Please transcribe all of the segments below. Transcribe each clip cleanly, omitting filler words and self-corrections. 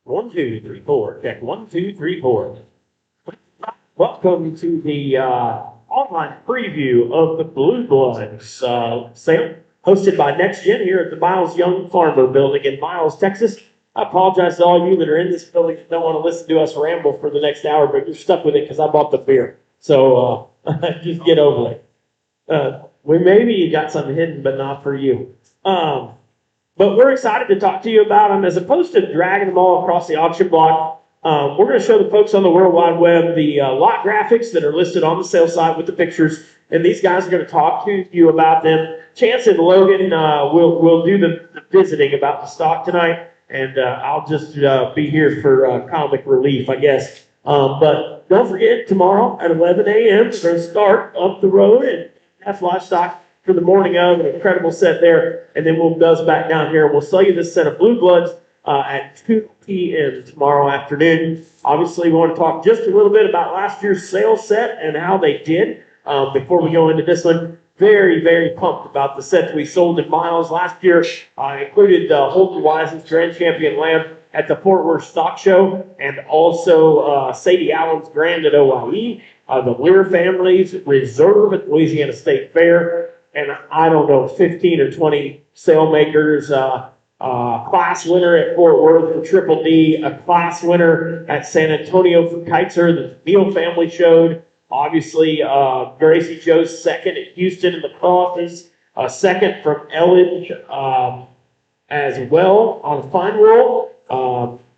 One, two, three, four. Check. One, two, three, four. Welcome to the online preview of the Blue Bloods sale, hosted by NextGen here at the Miles Young Farmer Building in Miles, Texas. I apologize to all of you that are in this building that don't want to listen to us ramble for the next hour, but you're stuck with it because I bought the beer. So just get over it. We maybe got something hidden, but not for you. But we're excited to talk to you about them. As opposed to dragging them all across the auction block, we're going to show the folks on the World Wide Web the lot graphics that are listed on the sales site with the pictures, and these guys are going to talk to you about them. Chance and Logan will do the visiting about the stock tonight, and I'll just be here for comic relief, I guess. But don't forget, tomorrow at 11 a.m., we're going to start up the road and have livestock for the morning of, an incredible set there, and then we'll buzz back down here. We'll sell you this set of Blue Bloods at 2 p.m. tomorrow afternoon. Obviously, we want to talk just a little bit about last year's sales set and how they did before we go into this one. Very, very pumped about the sets we sold in Miles last year. Included Holton Wise's Grand Champion Lamb at the Fort Worth Stock Show, and also Sadie Allen's Grand at OIE, the Lear family's Reserve at Louisiana State Fair, and I don't know, 15 or 20 sailmakers, class winner at Fort Worth for Triple D, a class winner at San Antonio for Kitesurf, the Neal family showed. Obviously, Gracie Joe's second at Houston in the crosses, second from Elledge as well on Fine Roll.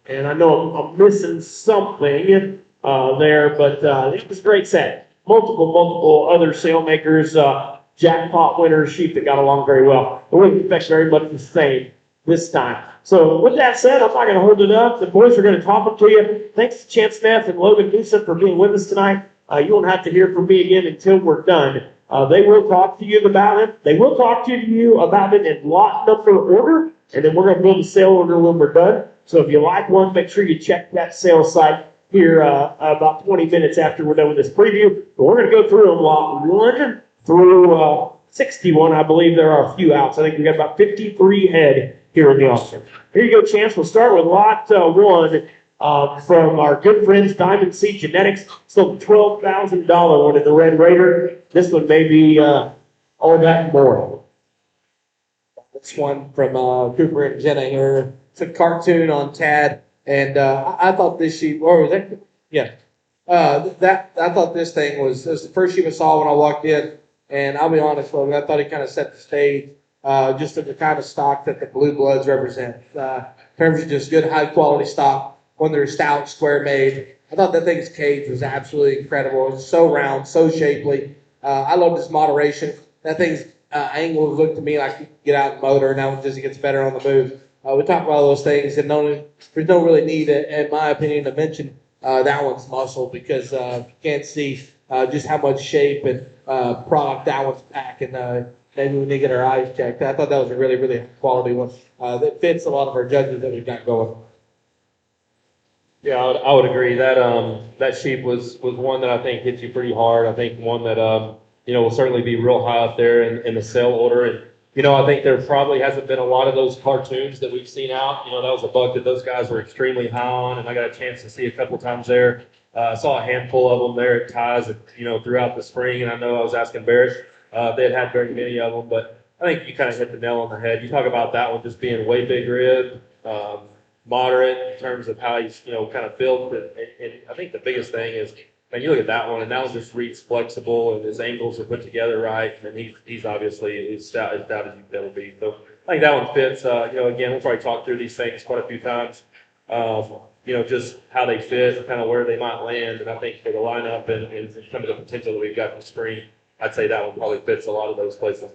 And I know I'm missing something there, but it was a great set. Multiple other sailmakers, jackpot winners, sheep that got along very well. I wouldn't expect very much the same this time. So with that said, I'm not going to hold it up. The boys are going to talk to you. Thanks to Chance Smith and Logan Newsom for being with us tonight. You won't have to hear from me again until we're done. They will talk to you about it. They will talk to you about it in lot number order, and then we're going to build a sale order when we're done. So if you like one, make sure you check that sales site here about 20 minutes after we're done with this preview. But we're going to go through them lot 1 through 61. I believe there are a few outs. I think we've got about 53 head here in the auction. Here you go, Chance. We'll start with lot 1 from our good friends Diamond Seed Genetics. Sold $12,000 one in the Red Raider. This one may be all that and more. This one from Cooper and Jenna here. It's a cartoon on Tad, and I thought this sheep, or was that? Yeah. I thought this thing was the first sheep I saw when I walked in, and I'll be honest, Logan, I thought it kind of set the stage just of the kind of stock that the Blue Bloods represent. In terms of just good, high quality stock, when they're stout, square made. I thought that thing's cage was absolutely incredible. It was so round, so shapely. I love this moderation. That thing's angle looked to me like you could get out and motor, and now just gets better on the move. We talk about all those things, and there's no really need, in my opinion, to mention that one's muscle, because you can't see just how much shape and product that one's packing. Maybe we need to get our eyes checked. I thought that was a really, really quality one that fits a lot of our judges that we've got going. Yeah, I would agree. That sheep was one that I think hits you pretty hard. I think one that will certainly be real high up there in the sale order. And I think there probably hasn't been a lot of those cartoons that we've seen out. That was a buck that those guys were extremely high on, and I got a chance to see a couple times there. I saw a handful of them there at ties, throughout the spring, and I know I was asking Barrett if they had very many of them, but I think you kind of hit the nail on the head. You talk about that one just being way big rib, moderate in terms of how he's kind of built, and I think the biggest thing is, man, you look at that one, and that one just reads flexible, and his angles are put together right, and he's obviously as stout as you can ever be. So I think that one fits. Again, we'll probably talk through these things quite a few times. Just how they fit, kind of where they might land, and I think for the lineup and some of the potential that we've got in the spring, I'd say that one probably fits a lot of those places.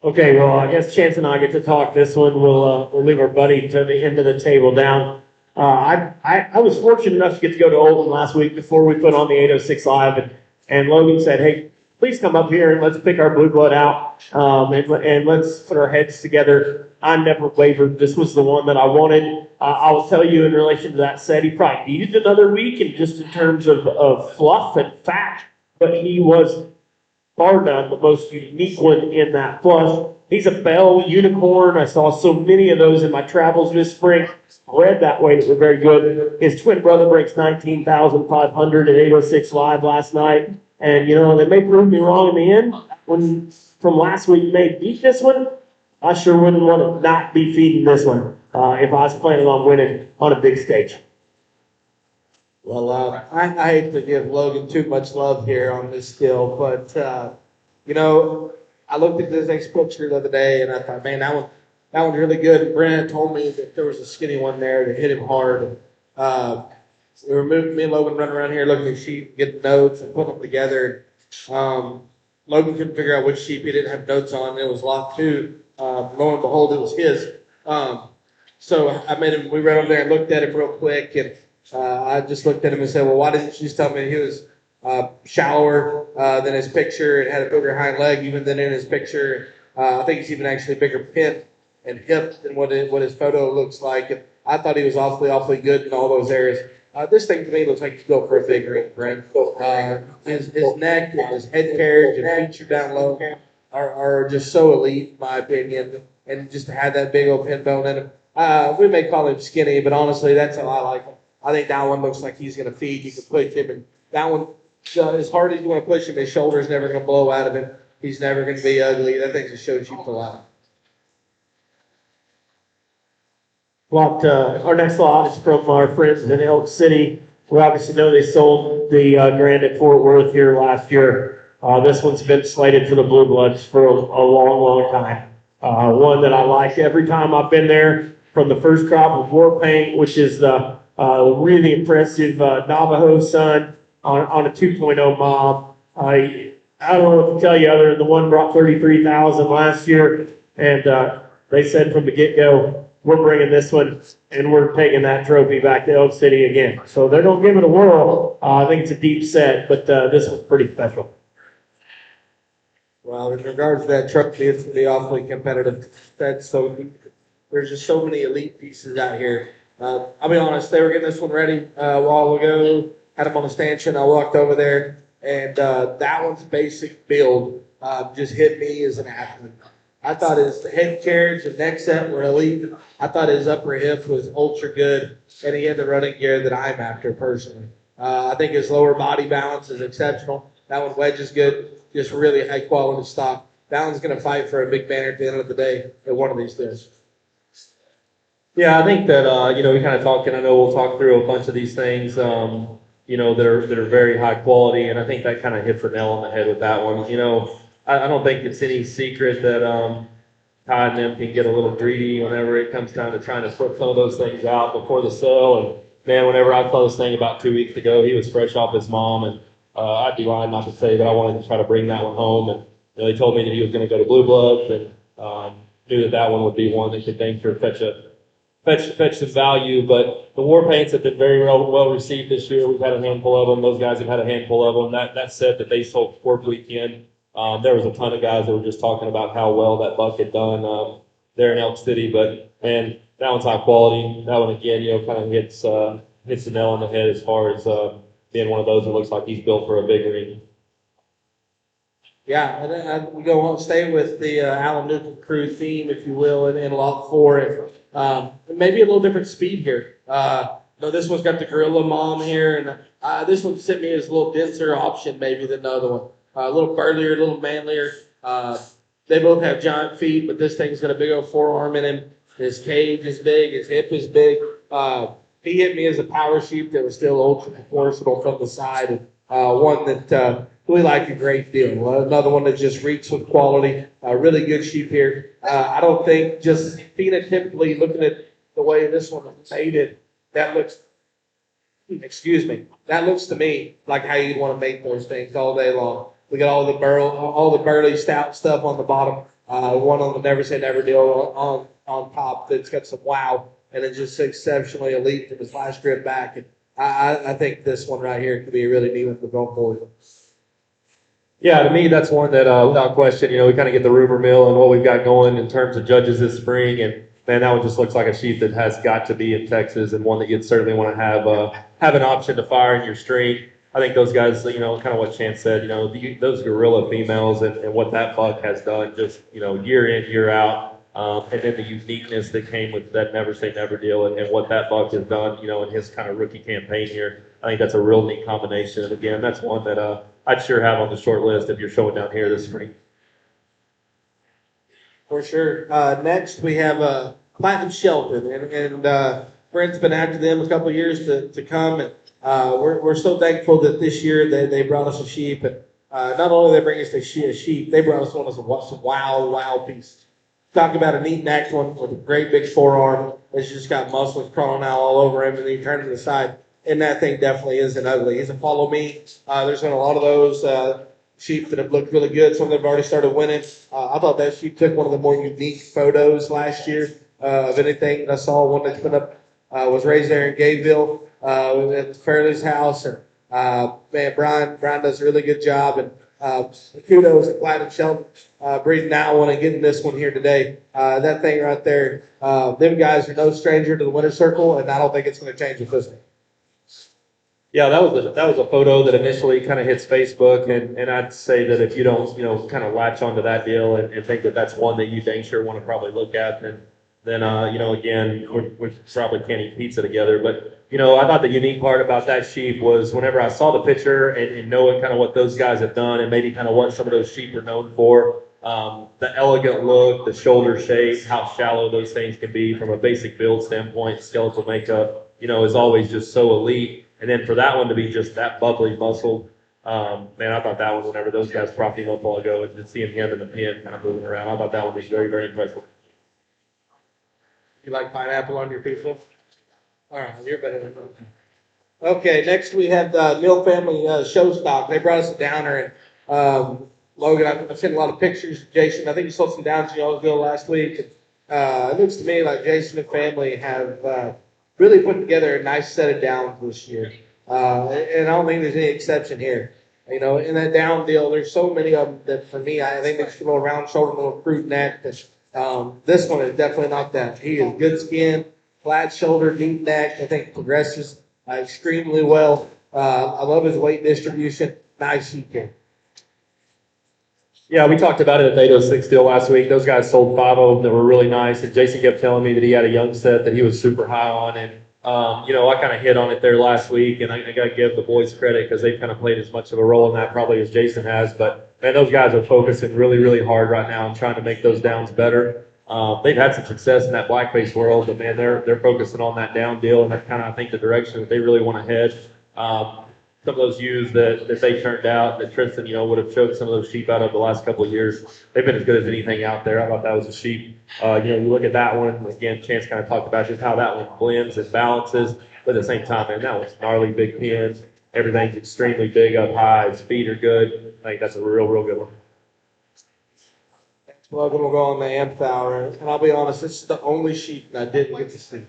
Okay, well, I guess Chance and I get to talk this one. We'll leave our buddy to the end of the table down. I was fortunate enough to get to go to Olden last week before we put on the 806 Live, and Logan said, hey, please come up here and let's pick our blue blood out, and let's put our heads together. I never wavered. This was the one that I wanted. I will tell you in relation to that set, he probably needed another week, and just in terms of fluff and fat, but he was bar none the most unique one in that flush. He's a bell unicorn. I saw so many of those in my travels this spring. Bred that way that were very good. His twin brother breaks 19,500 at 806 live last night. And, you know, they may prove me wrong in the end. When from last week may beat this one, I sure wouldn't want to not be feeding this one if I was planning on winning on a big stage. Well, I hate to give Logan too much love here on this deal, but, you know, I looked at this next picture the other day and I thought, man, that one's really good. And Brent told me that there was a skinny one there that hit him hard. We were moving, me and Logan running around here looking at sheep, getting notes and putting them together. Logan couldn't figure out which sheep he didn't have notes on. It was lot 2. Lo and behold, it was his. So I made him, we ran over there and looked at him real quick, and I just looked at him and said, well, why didn't you just tell me he was shallower than his picture and had a bigger hind leg even than in his picture? I think he's even actually bigger pit and hip than what his photo looks like. And I thought he was awfully good in all those areas. This thing to me looks like he's built for a big ring, Brent. His neck and his head carriage and feature down low are just so elite, in my opinion. And just to have that big old pin bone in him. We may call him skinny, but honestly, that's how I like him. I think that one looks like he's going to feed. You can push him, and that one, as hard as you want to push him, his shoulder's never going to blow out of him. He's never going to be ugly. That thing's a show sheep for life. Our next lot is from our friends in Elk City. We obviously know they sold the Grand at Fort Worth here last year. This one's been slated for the Blue Bloods for a long time. One that I like every time I've been there, from the first crop of War Paint, which is the really impressive Navajo son on a 2.0 mob. I don't know what to tell you other than the one brought 33,000 last year, and they said from the get-go, we're bringing this one and we're taking that trophy back to Elk City again. So they're going to give it a whirl. I think it's a deep set, but this was pretty special. Well, in regards to that trophy, it's going to be awfully competitive. There's just so many elite pieces out here. I'll be honest, they were getting this one ready a while ago, had them on the stanchion. I walked over there, and that one's basic build just hit me as an athlete. I thought his head carriage and neck set were elite. I thought his upper hip was ultra good, and he had the running gear that I'm after personally. I think his lower body balance is exceptional. That one wedge is good, just really high quality stock. That one's going to fight for a big banner at the end of the day at one of these days. Yeah, I think that, we kind of talked, and I know we'll talk through a bunch of these things, that are very high quality, and I think that kind of hits the nail on the head with that one. I don't think it's any secret that Ty and them can get a little greedy whenever it comes time to trying to put some of those things out before the sale. And man, whenever I saw this thing about 2 weeks ago, he was fresh off his mom, and I'd be lying not to say that I wanted to try to bring that one home. And they told me that he was going to go to Blue Bloods, and knew that one would be one that could dang sure fetch some value. But the War Paints have been very well received this year. We've had a handful of them. Those guys have had a handful of them. That set that they sold fourth weekend, there was a ton of guys that were just talking about how well that buck had done there in Elk City. But man, that one's high quality. That one again, kind of hits the nail on the head as far as being one of those that looks like he's built for a big ring. Yeah, and we go on, stay with the Alan Newton crew theme, if you will, in lot 4. And maybe a little different speed here. This one's got the Gorilla Mom here, and this one sent me as a little denser option maybe than the other one. A little burlier, a little manlier. They both have giant feet, but this thing's got a big old forearm in him. His cage is big, his hip is big. He hit me as a power sheep that was still ultra proportional from the side. One that we like a great deal. Another one that just reeks with quality. Really good sheep here. I don't think just phenotypically looking at the way this one made it, that looks to me like how you'd want to make those things all day long. We got all the burly stout stuff on the bottom. One on the Never Say Never deal on top that's got some wow, and it's just exceptionally elite from his last grip back. And I think this one right here could be a really neat one to go forward. Yeah, to me, that's one that, without question, we kind of get the rumor mill and what we've got going in terms of judges this spring. And man, that one just looks like a sheep that has got to be in Texas and one that you'd certainly want to have an option to fire in your string. I think those guys, kind of what Chance said, those gorilla females and what that buck has done just, year in, year out. And then the uniqueness that came with that never say never deal and what that buck has done, in his kind of rookie campaign here. I think that's a real neat combination. And again, that's one that, I'd sure have on the short list if you're showing down here this spring. For sure. Next, we have Platinum Shelton, and Brent's been after them a couple of years to come, and we're so thankful that this year they brought us a sheep, and not only they bring us a sheep, they brought us one of some wow pieces. Talk about a neat neck one with a great big forearm. It's just got muscles crawling out all over him, and then you turn to the side, and that thing definitely isn't ugly. He's a follow me. There's been a lot of those sheep that have looked really good. Some of them have already started winning. I thought that sheep took one of the more unique photos last year of anything that I saw. One that's been up was raised there in Gayville at Fairley's house, and man, Brian does a really good job. And kudos to Platinum Shelton breeding that one and getting this one here today. That thing right there, them guys are no stranger to the winner's circle, and I don't think it's going to change with this one. Yeah, that was a photo that initially kind of hits Facebook, and I'd say that if you don't, kind of latch onto that deal and think that that's one that you dang sure want to probably look at, then again, we probably can't eat pizza together. But, I thought the unique part about that sheep was whenever I saw the picture and knowing kind of what those guys have done and maybe kind of what some of those sheep are known for, the elegant look, the shoulder shape, how shallow those things can be from a basic build standpoint, skeletal makeup, is always just so elite. And then for that one to be just that bubbly muscle, man, I thought that one, whenever those guys propped him up a while ago and just seeing him in the pen kind of moving around, I thought that one was very, very impressive. You like pineapple on your pizza? All right, you're better than me. Okay, next we have the Mill Family Show Stock. They brought us a downer, and Logan, I've seen a lot of pictures. Jason, I think you sold some downs in Youngsville last week. It looks to me like Jason and family have really put together a nice set of downs this year. And I don't think there's any exception here. In that down deal, there's so many of them that for me, I think they should go round shoulder, little crude neck. This one is definitely not that. He is good skin, flat shoulder, deep neck. I think progresses extremely well. I love his weight distribution. Nice sheep here. Yeah, we talked about it at the 806 deal last week. Those guys sold 5 of them that were really nice, and Jason kept telling me that he had a young set that he was super high on, and I kind of hit on it there last week, and I got to give the boys credit because they've kind of played as much of a role in that probably as Jason has, but man, those guys are focusing really, really hard right now and trying to make those downs better. They've had some success in that blackface world, but man, they're focusing on that down deal, and that's kind of, I think, the direction that they really want to head. Some of those ewes that they turned out that Tristan, would have choked some of those sheep out of the last couple of years. They've been as good as anything out there. I thought that was a sheep. You look at that one, again, Chance kind of talked about just how that one blends and balances, but at the same time, man, that one's gnarly big pins. Everything's extremely big up high. Its feet are good. I think that's a real, real good one. Logan will go on the Amp Hour, and I'll be honest, this is the only sheep that I didn't get to see.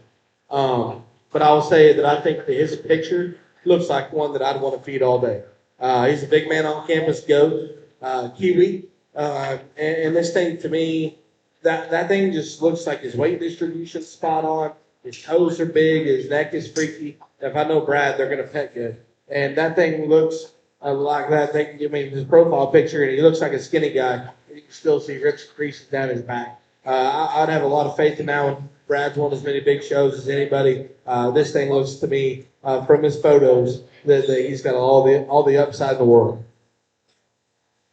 But I will say that I think that his picture looks like one that I'd want to feed all day. He's a big man on campus goat, Kiwi. And this thing, to me, that thing just looks like his weight distribution spot on. His toes are big. His neck is freaky. If I know Brad, they're going to pet good. And that thing looks like that thing. I mean, his profile picture, and he looks like a skinny guy. You can still see rips and creases down his back. I'd have a lot of faith in that one. Brad's won as many big shows as anybody. This thing looks to me, from his photos, that he's got all the upside in the world.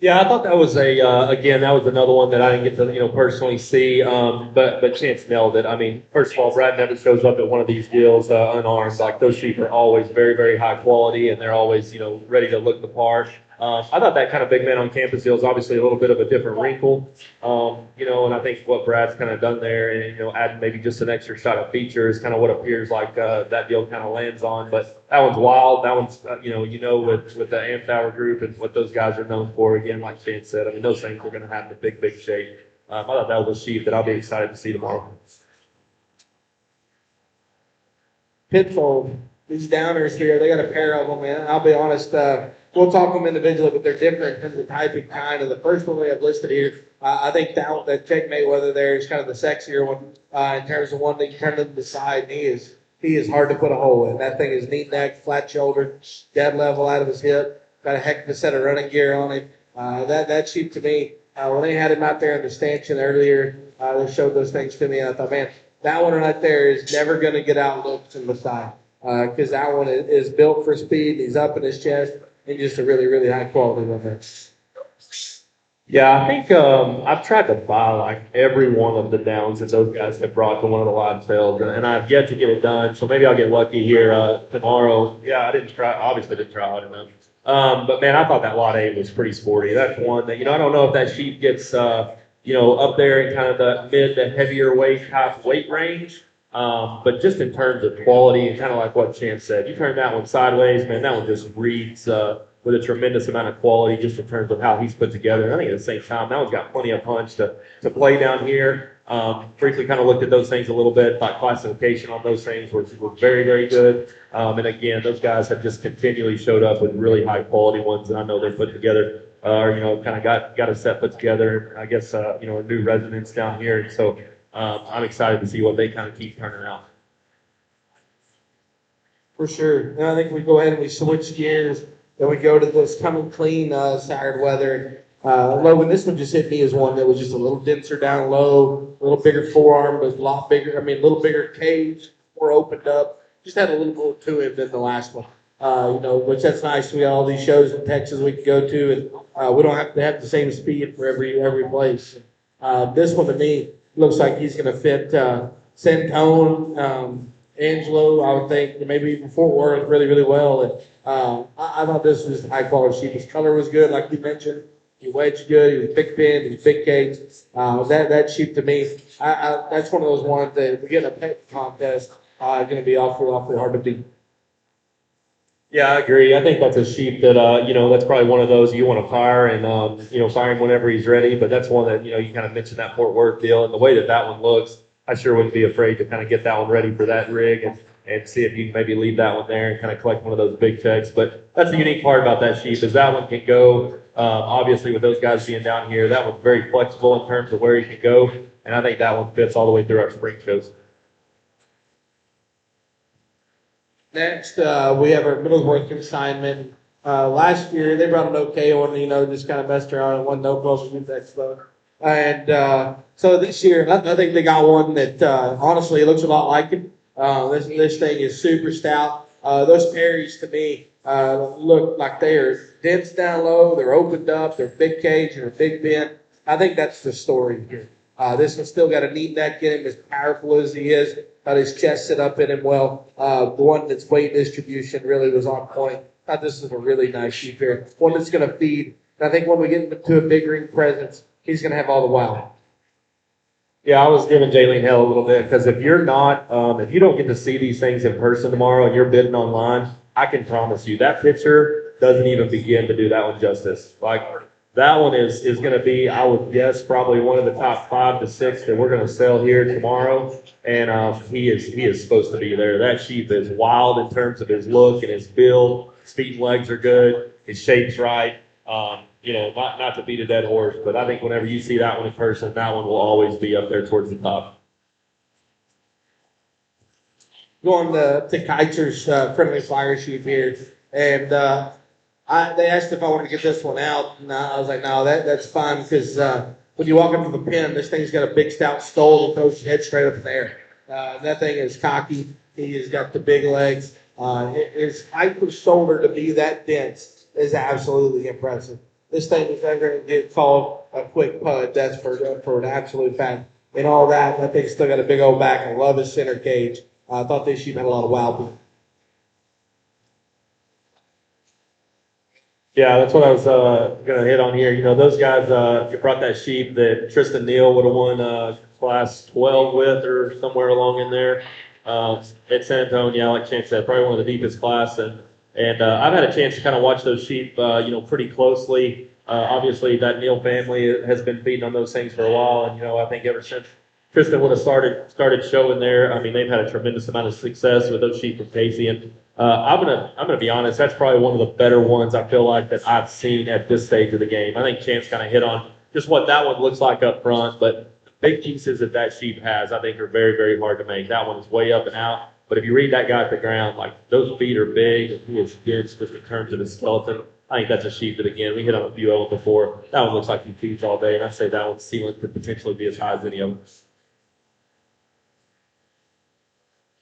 Yeah, I thought that was again, that was another one that I didn't get to, personally see. But Chance nailed it. I mean, first of all, Brad never shows up at one of these deals unarmed. Like, those sheep are always very, very high quality, and they're always, ready to look the part. I thought that kind of big man on campus deal is obviously a little bit of a different wrinkle, and I think what Brad's kind of done there, and adding maybe just an extra shot of feature is kind of what appears like that deal kind of lands on. But that one's wild. That one's with the Amp Hour group and what those guys are known for. Again, like Shane said, I mean, those things are going to have the big, big shape. I thought that was a sheep that I'll be excited to see tomorrow. Pitfold. these downers here, they got a pair of them, and I'll be honest, we'll talk them individually, but they're different in terms of type and kind. And the first one we have listed here, I think that Checkmate Weather there is kind of the sexier one in terms of one that you turn to the side, and he is hard to put a hole in. That thing is neat neck, flat shouldered, dead level out of his hip, got a heck of a set of running gear on him. That sheep to me, when they had him out there in the stanchion earlier, they showed those things to me, and I thought, man, that one right there is never going to get outlooked in the side because that one is built for speed. He's up in his chest and just a really, really high quality one there. Yeah, I think I've tried to buy like every one of the downs that those guys have brought to one of the live sales, and I've yet to get it done. So maybe I'll get lucky here tomorrow. Yeah, I didn't try. Obviously, didn't try hard enough. But man, I thought that lot A was pretty sporty. That's one that I don't know if that sheep gets up there in kind of the mid to heavier weight range. But just in terms of quality and kind of like what Chance said, you turn that one sideways, man, that one just reads with a tremendous amount of quality just in terms of how he's put together. And I think at the same time, that one's got plenty of punch to play down here. Briefly kind of looked at those things a little bit, thought classification on those things was very, very good. And again, those guys have just continually showed up with really high quality ones, and I know they're put together, kind of got a set put together. I guess, a new residence down here. And so I'm excited to see what they kind of keep turning out. For sure. And I think we go ahead and we switch gears. Then we go to this Coming Clean Sired Weather. Logan, this one just hit me as one that was just a little denser down low, a little bigger forearm, but a lot bigger. I mean, a little bigger cage, more opened up. Just had a little more to him than the last one. Which that's nice. We got all these shows in Texas we can go to, and we don't have to have the same speed for every place. This one to me looks like he's going to fit Santone, Angelo, I would think, maybe even Fort Worth really, really well. And I thought this was high quality sheep. His color was good, like you mentioned. He wedged good. He was big pin. He was big cage. That sheep to me, that's one of those ones that if we get in a pet contest, going to be awfully hard to beat. Yeah, I agree. I think that's a sheep that, that's probably one of those you want to fire and, fire him whenever he's ready. But that's one that, you kind of mentioned that Fort Worth deal and the way that one looks, I sure wouldn't be afraid to kind of get that one ready for that rig and see if you can maybe leave that one there and kind of collect one of those big checks. But that's the unique part about that sheep is that one can go, obviously with those guys being down here, that one's very flexible in terms of where he can go. And I think that one fits all the way through our spring shows. Next, we have our Middlesworth consignment. Last year, they brought an okay one, just kind of messed around and won no close to Expo. And so this year, I think they got one that honestly looks a lot like it. This thing is super stout. Those Perrys to me look like they are dense down low. They're opened up. They're big cage and a big bend. I think that's the story here. This one's still got a neat neck in him, as powerful as he is. Got his chest set up in him well. The one that's weight distribution really was on point. I thought this is a really nice sheep here. One that's going to feed. And I think when we get into a big ring presence, he's going to have all the wow. Yeah, I was giving Jaylene hell a little bit because if you don't get to see these things in person tomorrow and you're bidding online, I can promise you that picture doesn't even begin to do that one justice. Like that one is going to be, I would guess, probably one of the top 5 to 6 that we're going to sell here tomorrow. And he is supposed to be there. That sheep is wild in terms of his look and his build. His feet and legs are good. His shape's right. Not to beat a dead horse, but I think whenever you see that one in person, that one will always be up there towards the top. Going to Keitzer's friendly flyer sheep here, and they asked if I wanted to get this one out, and I was like, no, that's fine, because when you walk up to the pen, this thing's got a big stout skull that throws your head straight up in the air. That thing is cocky. He has got the big legs. His height of shoulder to be that dense is absolutely impressive. This thing is never going to get called a quick pud. That's for an absolute fact. And all that thing's still got a big old back. I love his center cage. I thought this sheep had a lot of wow. Yeah, that's what I was going to hit on here. Those guys, you brought that sheep that Tristan Neal would have won class 12 with or somewhere along in there at San Antonio, like Chance said, probably one of the deepest class. And I've had a chance to kind of watch those sheep, pretty closely. Obviously, that Neal family has been feeding on those things for a while. And, I think ever since Tristan would have started showing there, I mean, they've had a tremendous amount of success with those sheep from Casey. And I'm gonna be honest. That's probably one of the better ones I feel like that I've seen at this stage of the game. I think Chance kind of hit on just what that one looks like up front, but the big pieces that that sheep has, I think, are very, very hard to make. That one is way up and out. But if you read that guy at the ground, like those feet are big, and he is dense just in terms of his skeleton. I think that's a sheep that, again, we hit on a few of them before. That one looks like he feeds all day, and I say that one's ceiling could potentially be as high as any of them.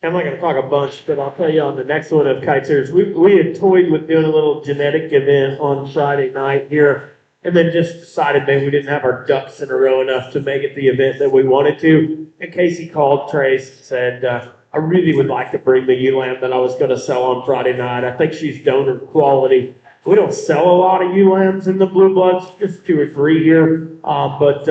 I'm not gonna talk a bunch, but I'll tell you on the next one of Kitesurfers, we had toyed with doing a little genetic event on Friday night here, and then just decided maybe we didn't have our ducks in a row enough to make it the event that we wanted to. And Casey called Trace and said, I really would like to bring the ewe lamb that I was gonna sell on Friday night. I think she's donor quality. We don't sell a lot of ewe lambs in the Blue Bloods, just 2 or 3 here. But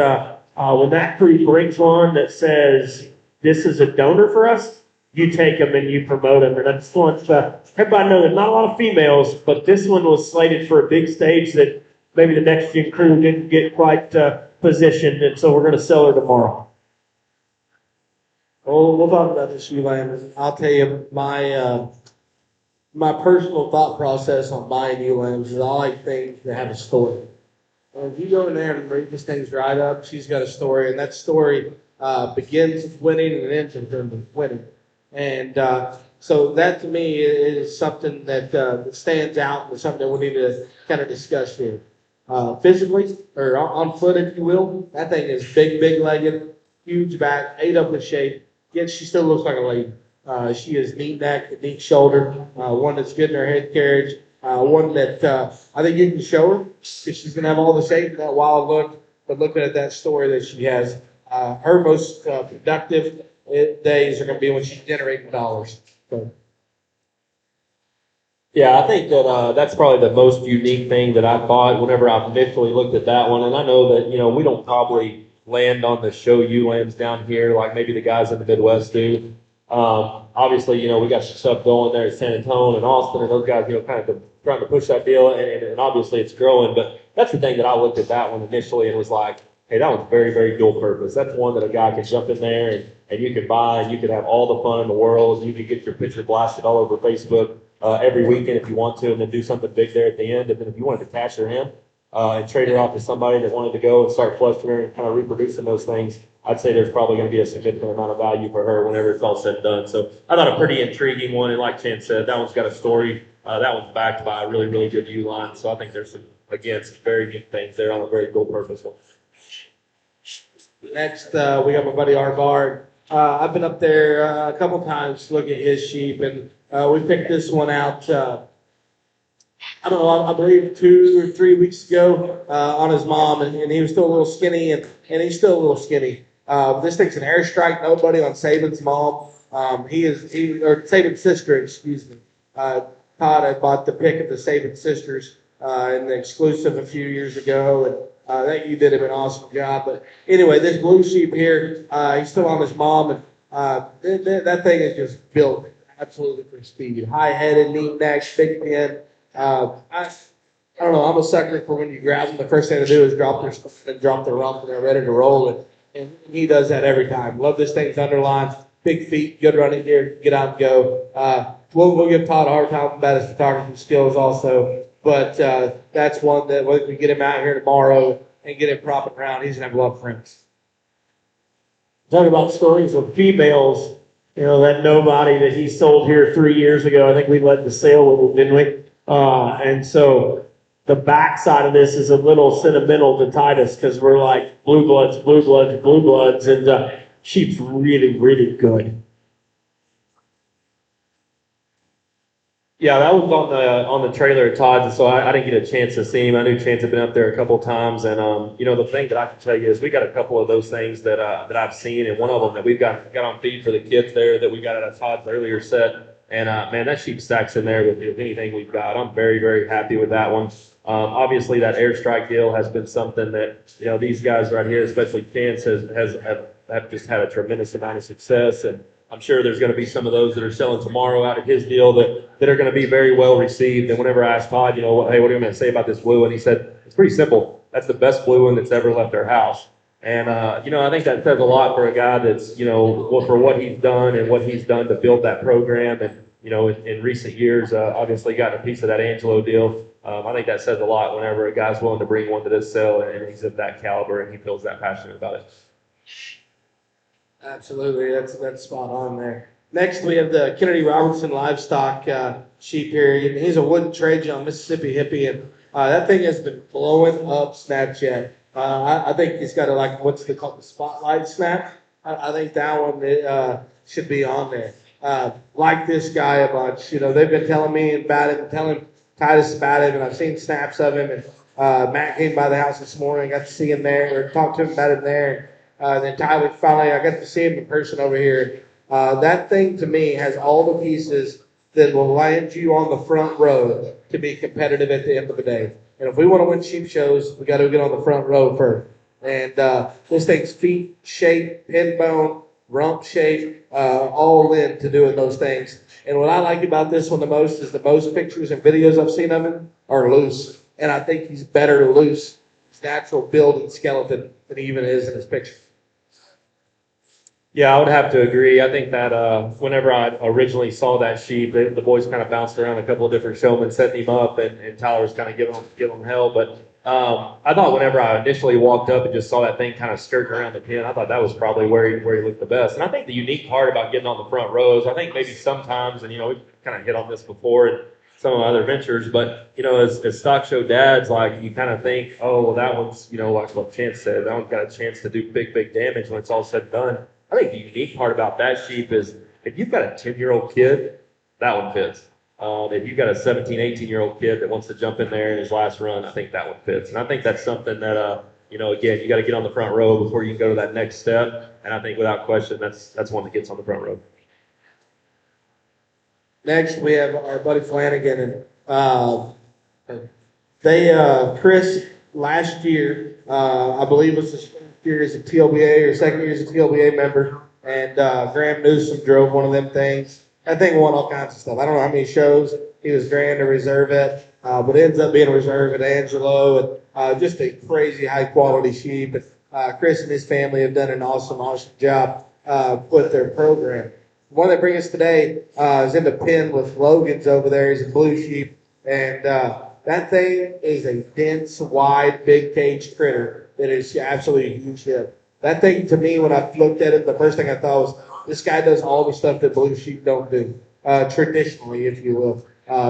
when that crew brings one that says, this is a donor for us, you take them and you promote them. And I just want everybody to know there's not a lot of females, but this one was slated for a big stage that maybe the next gen crew didn't get quite positioned, and so we're going to sell her tomorrow. Well, we'll talk about this ewe lamb. I'll tell you my personal thought process on buying ewe lambs is I like things that have a story. If you go in there and read this thing's right up, she's got a story, and that story begins with winning and ends in terms of winning. And so that to me is something that stands out and something that we need to kind of discuss here. Physically, or on foot, if you will, that thing is big legged, huge back, ate up with shape, yet she still looks like a lady. She is neat neck, neat shoulder, one that's good in her head carriage, one that I think you can show her because she's going to have all the shape and that wild look. But looking at that story that she has, her most productive days are going to be when she's generating dollars. So. Yeah, I think that that's probably the most unique thing that I thought whenever I initially looked at that one. And I know that, we don't probably land on the show ewe lambs down here like maybe the guys in the Midwest do. Obviously, we got some stuff going there at San Antonio and Austin, and those guys, kind of trying to push that deal, and obviously it's growing. But that's the thing that I looked at that one initially and was like, hey, that one's very, very dual purpose. That's one that a guy can jump in there and you could buy, and you could have all the fun in the world. You could get your picture blasted all over Facebook every weekend if you want to, and then do something big there at the end. And then if you wanted to cash her in and trade her off to somebody that wanted to go and start flushing her and kind of reproducing those things, I'd say there's probably going to be a significant amount of value for her whenever it's all said and done. So I thought a pretty intriguing one, and like Chance said, that one's got a story. That one's backed by a really, really good ewe line. So I think there's some very good things there on a very dual purpose one. Next, we got my buddy Arbard. I've been up there a couple times looking at his sheep, and we picked this one out, I don't know, I believe 2 or 3 weeks ago on his mom, and he was still a little skinny, and he's still a little skinny. This thing's an airstrike, nobody on Saban's mom. Or Saban's sister, excuse me. Todd had bought the pick of the Saban sisters in the exclusive a few years ago, and I think you did an awesome job. But anyway, this blue sheep here, he's still on his mom, and that thing is just built absolutely for speed. High-headed, neat neck, big pin. I don't know, I'm a sucker for when you grab them, the first thing to do is drop their stuff and drop their rump, and they're ready to roll it. And he does that every time. Love this thing's underlined, big feet, good running gear, get out and go. We'll give Todd a hard time about his photography skills also. But that's one that we can get him out here tomorrow and get him propping around. He's going to have a lot of friends. Talking about stories of females, that nobody that he sold here 3 years ago, I think we led the sale with him, didn't we? And so the backside of this is a little sentimental to Titus because we're like blue bloods, and sheep's really, really good. Yeah, that was on the trailer at Todd's, and so I didn't get a chance to see him. I knew Chance had been up there a couple of times, and the thing that I can tell you is we got a couple of those things that I've seen, and one of them that we've got on feed for the kids there that we got at Todd's earlier set, and man, that sheep stacks in there with anything we've got. I'm very, very happy with that one. Obviously, that airstrike deal has been something that these guys right here, especially Chance, have just had a tremendous amount of success, and I'm sure there's going to be some of those that are selling tomorrow out of his deal that are going to be very well received. And whenever I asked Todd, hey, what are you going to say about this blue? And he said, it's pretty simple. That's the best blue one that's ever left our house. And, I think that says a lot for a guy that's, for what he's done and what he's done to build that program. And, in recent years, obviously gotten a piece of that Angelo deal. I think that says a lot whenever a guy's willing to bring one to this sale and he's of that caliber and he feels that passionate about it. Absolutely, that's spot on there. Next, we have the Kennedy Robertson livestock sheep here. He's a wooden trade on Mississippi Hippie, and that thing has been blowing up Snapchat. I think he's got what's called the spotlight snap. I think that one should be on there. Like this guy a bunch. They've been telling me about it and telling Titus about it, and I've seen snaps of him. And Matt came by the house this morning, got to see him there, or talked to him about it there. Then Tyler, finally, I got to see him in person over here. That thing to me has all the pieces that will land you on the front row to be competitive at the end of the day. And if we want to win sheep shows, we got to get on the front row first. And this thing's feet shape, pin bone, rump shape, all in to doing those things. And what I like about this one the most is the most pictures and videos I've seen of him are loose. And I think he's better loose, his natural build and skeleton, than he even is in his picture. Yeah, I would have to agree. I think that whenever I originally saw that sheep, the boys kind of bounced around a couple of different showmen, setting him up, and Tyler was kind of giving him hell. But I thought whenever I initially walked up and just saw that thing kind of skirting around the pen, I thought that was probably where he looked the best. And I think the unique part about getting on the front rows, I think maybe sometimes, and we've kind of hit on this before in some of my other ventures, but as stock show dads, like you kind of think, oh, well, that one's like what Chance said, that one's got a chance to do big damage when it's all said and done. I think the unique part about that sheep is if you've got a 10-year-old kid, that one fits. If you've got a 17, 18-year-old kid that wants to jump in there in his last run, I think that one fits. And I think that's something that, again, you got to get on the front row before you can go to that next step. And I think without question, that's one that gets on the front row. Next, we have our buddy Flanagan. And Chris, last year, I believe was his first year as a TLBA or second year as a TLBA member. And Graham Newsom drove one of them things. That thing won all kinds of stuff. I don't know how many shows he was grand to reserve at, but it ends up being a reserve at Angelo. And just a crazy high quality sheep. And Chris and his family have done an awesome job with their program. The one that brings us today is in the pen with Logan's over there. He's a blue sheep. And that thing is a dense, wide, big cage critter that is absolutely a huge hit. That thing, to me, when I looked at it, the first thing I thought was, this guy does all the stuff that blue sheep don't do, traditionally, if you will.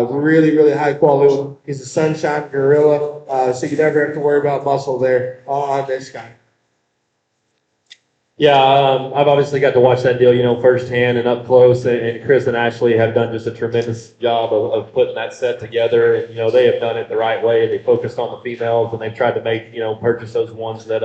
Really, really high quality. He's a sunshine gorilla, so you never have to worry about muscle there on this guy. Yeah, I've obviously got to watch that deal, firsthand and up close. And Chris and Ashley have done just a tremendous job of putting that set together. And, they have done it the right way. They focused on the females and they've tried to make, purchase those ones that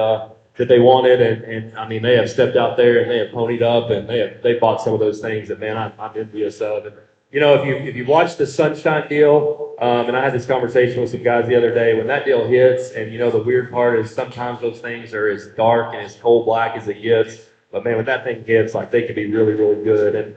they wanted. And I mean, they have stepped out there and they have ponied up and they bought some of those things that, man, I'm envious of. And, if you watch the Sunshine deal, and I had this conversation with some guys the other day, when that deal hits, and the weird part is sometimes those things are as dark and as coal black as it gets, but man, when that thing hits, like they can be really, really good. And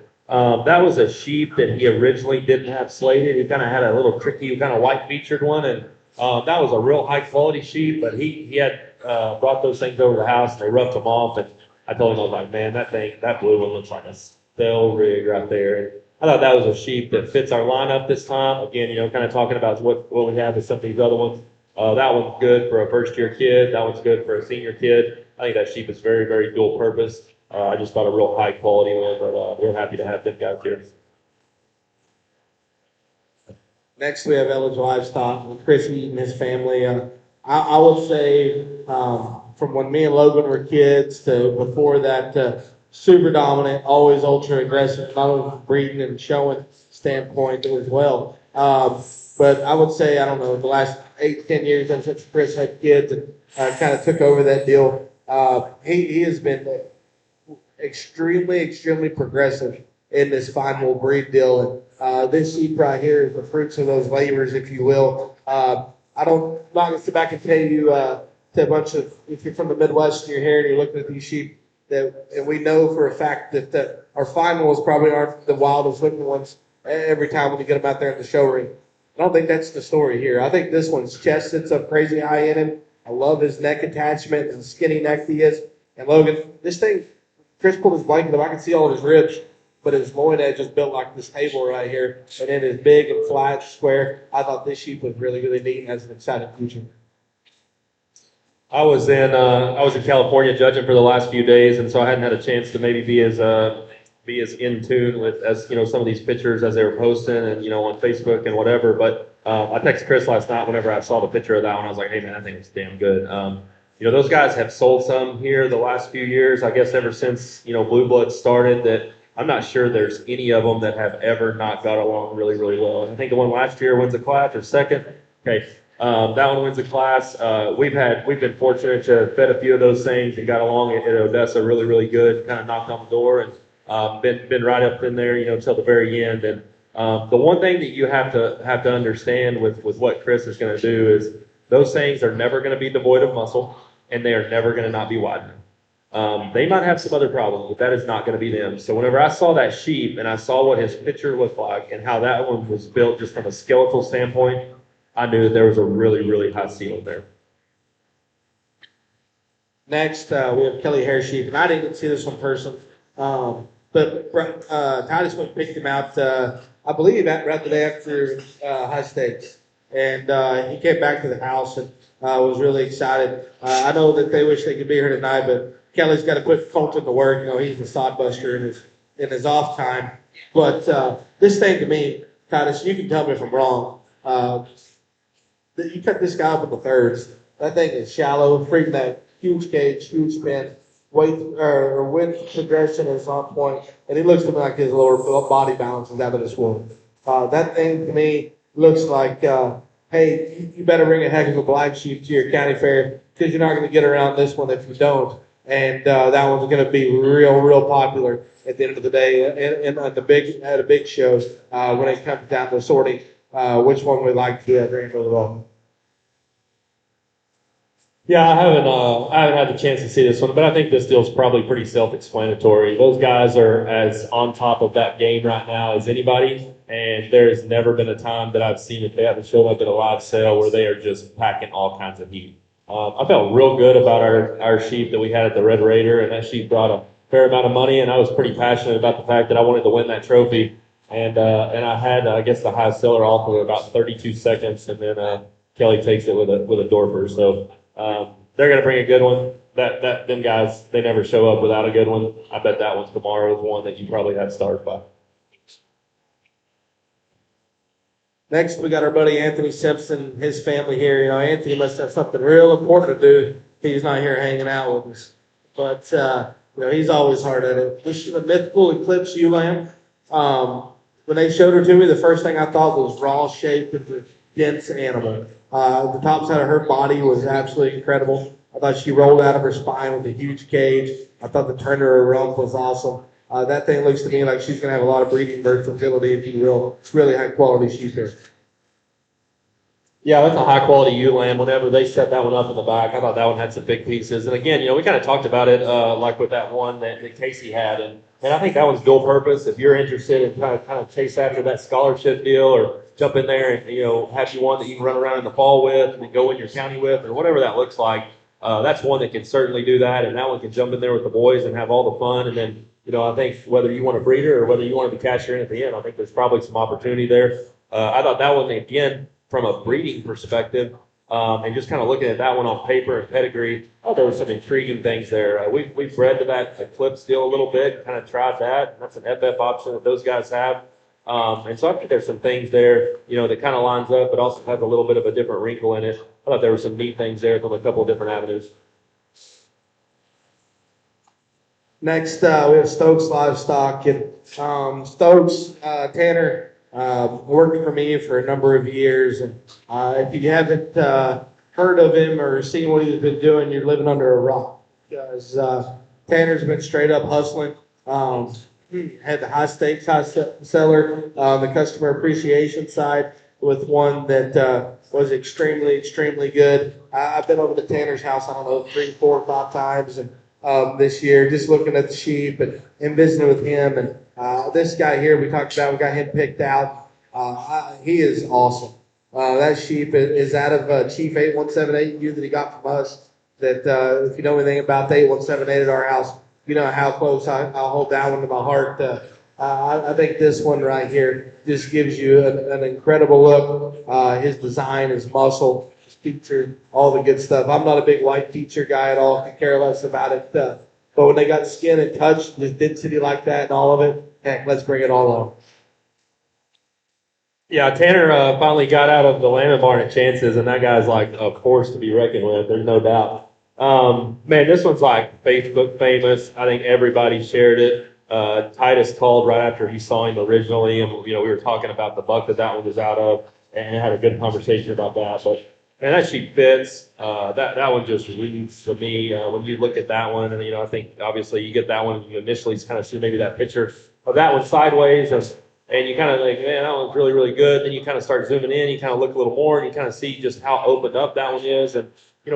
that was a sheep that he originally didn't have slated. He kind of had a little tricky, kind of white featured one, and that was a real high quality sheep, but he had brought those things over to the house and they roughed them off, and I told him, I was like, man, that blue one looks like a stale rig right there. And I thought that was a sheep that fits our lineup this time. Again, kind of talking about what we have with some of these other ones. That one's good for a first-year kid. That one's good for a senior kid. I think that sheep is very, very dual purpose. I just thought a real high-quality one, but we're happy to have them guys here. Next, we have Village Livestock with Chris Eaton and his family. I would say from when me and Logan were kids to before that, super dominant, always ultra aggressive, not only from breeding and showing standpoint as well. But I would say, I don't know, the last 8-10 years since Chris had kids and kind of took over that deal, he has been extremely progressive in this fine wool breed deal. And this sheep right here is the fruits of those labors, if you will. I'm not going to sit back and tell you to a bunch of, if you're from the Midwest and you're here and you're looking at these sheep, and we know for a fact that our fine wools probably aren't the wildest looking ones every time when you get them out there in the show ring. I don't think that's the story here. I think this one's chest sits up crazy high in him. I love his neck attachment and skinny neck he is. And Logan, this thing, Chris pulled his blanket up. I can see all of his ribs. but his loin edge is built like this table right here, and it is big and flat, square. I thought this sheep was really, really neat and has an exciting future. I was in California judging for the last few days, and so I hadn't had a chance to maybe be as in tune with as some of these pictures as they were posting and on Facebook and whatever. But I texted Chris last night whenever I saw the picture of that one. I was like, hey man, that thing is damn good. Those guys have sold some here the last few years. I guess ever since Blue Blood started, that I'm not sure there's any of them that have ever not got along really, really well. I think the one last year wins the class or second. Okay. That one wins the class. We've been fortunate to have fed a few of those things and got along at Odessa really, really good. Kind of knocked on the door and been right up in there, till the very end. And the one thing that you have to understand with what Chris is going to do is those things are never going to be devoid of muscle, and they are never going to not be widening. They might have some other problems, but that is not going to be them. So whenever I saw that sheep and I saw what his picture looked like and how that one was built just from a skeletal standpoint, I knew that there was a really, really high ceiling there. Next, we have Kelly Hare sheep, and I didn't see this one in person, but Titus went and picked him out, I believe, right the day after high stakes, and he came back to the house and was really excited. I know that they wish they could be here tonight, but Kelly's got to put Colton to work. He's the sod buster in his off time. But this thing to me, Titus, you can tell me if I'm wrong. You cut this guy up in the thirds. That thing is shallow, freaking that huge cage, huge spin. Weight or width progression is on point, and he looks to me like his lower body balance is out of this world. That thing to me looks like, hey, you better bring a heck of a black sheep to your county fair because you're not going to get around this one if you don't. And that one's going to be real, real popular at the end of the day and at a big show when it comes down to sorting which one we'd like to bring to the ball. Yeah, I haven't had the chance to see this one, but I think this deal's probably pretty self-explanatory. Those guys are as on top of that game right now as anybody, and there's never been a time that I've seen if they haven't shown up at a live sale where they are just packing all kinds of heat. I felt real good about our sheep that we had at the Red Raider, and that sheep brought a fair amount of money, and I was pretty passionate about the fact that I wanted to win that trophy, and I had, I guess, the highest seller off of about 32 seconds, and then Kelly takes it with a Dorper, so. They're going to bring a good one. Them guys, they never show up without a good one. I bet that one's tomorrow's one that you probably have started by. Next, we got our buddy Anthony Simpson, his family here. Anthony must have something real important to do. He's not here hanging out with us. But, he's always hard at it. This is a mythical Eclipse ewe lamb. When they showed her to me, the first thing I thought was raw shape of the dense animal. The top side of her body was absolutely incredible. I thought she rolled out of her spine with a huge cage. I thought the turn of her rump was awesome. That thing looks to me like she's going to have a lot of breeding versatility, if you will. It's really high quality sheep here. Yeah, that's a high quality ewe lamb. Whenever they set that one up in the back, I thought that one had some big pieces. And again, we kind of talked about it like with that one that Casey had. And I think that one's dual purpose. If you're interested in kind of chase after that scholarship deal or jump in there and, have you one that you can run around in the fall with and then go in your county with or whatever that looks like. That's one that can certainly do that. And that one can jump in there with the boys and have all the fun. And then, I think whether you want a breeder or whether you want to be cashier in at the end, I think there's probably some opportunity there. I thought that one, again, from a breeding perspective, and just kind of looking at that one on paper and pedigree, there were some intriguing things there. We've bred to that Eclipse deal a little bit, kind of tried that. That's an FF option that those guys have. And so I think there's some things there, that kind of lines up, but also has a little bit of a different wrinkle in it. I thought there were some neat things there from a couple of different avenues. Next, we have Stokes Livestock. And Stokes, Tanner, worked for me for a number of years. And if you haven't heard of him or seen what he's been doing, you're living under a rock. Because Tanner's been straight up hustling. Had the high stakes high seller on the customer appreciation side with one that was extremely, extremely good. I've been over to Tanner's house, 3, 4, 5 times and this year, just looking at the sheep and visiting with him. And this guy here we talked about, we got him picked out. He is awesome. That sheep is out of Chief 8178 ewe that he got from us. That if you know anything about the 8178 at our house, you know how close I'll hold that one to my heart. I think this one right here just gives you an incredible look. His design, his muscle, his feature, all the good stuff. I'm not a big white feature guy at all. I could care less about it. But when they got skin and touch, the density like that and all of it, heck, let's bring it all on. Yeah, Tanner finally got out of the Lamb Barn at Chances, and that guy's like a force to be reckoned with. There's no doubt. Man, this one's like Facebook famous. I think everybody shared it. Titus called right after he saw him originally, and we were talking about the buck that one was out of, and had a good conversation about that. But man, that sheep fits. That one just reads to me when you look at that one, and I think obviously you get that one. You initially kind of see maybe that picture of that one sideways, and you kind of like, man, that one's really, really good. Then you kind of start zooming in, you kind of look a little more, and you kind of see just how opened up that one is. And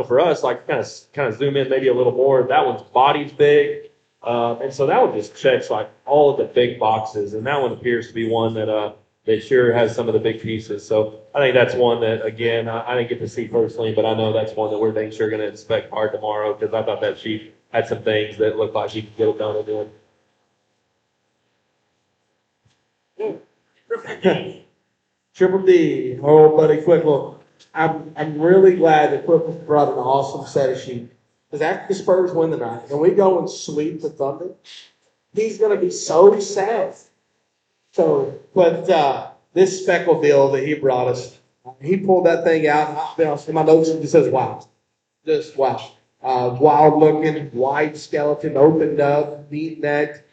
for us, like kind of zoom in maybe a little more. That one's body's big, and so that one just checks like all of the big boxes. And that one appears to be one that sure has some of the big pieces. So I think that's one that again I didn't get to see personally, but I know that's one that we're dang sure going to inspect hard tomorrow because I thought that sheep had some things that looked like he could get it done again. Triple D, oh buddy Quickle. I'm really glad that Quickle brought an awesome set of sheep. Because after the Spurs win the night and we go and sweep the Thunder, he's gonna be so sad. So, but this speckle deal that he brought us, he pulled that thing out. And I'll be honest, in my notes it just says wow, just wow. Wild looking, wide skeleton, opened up, neat neck.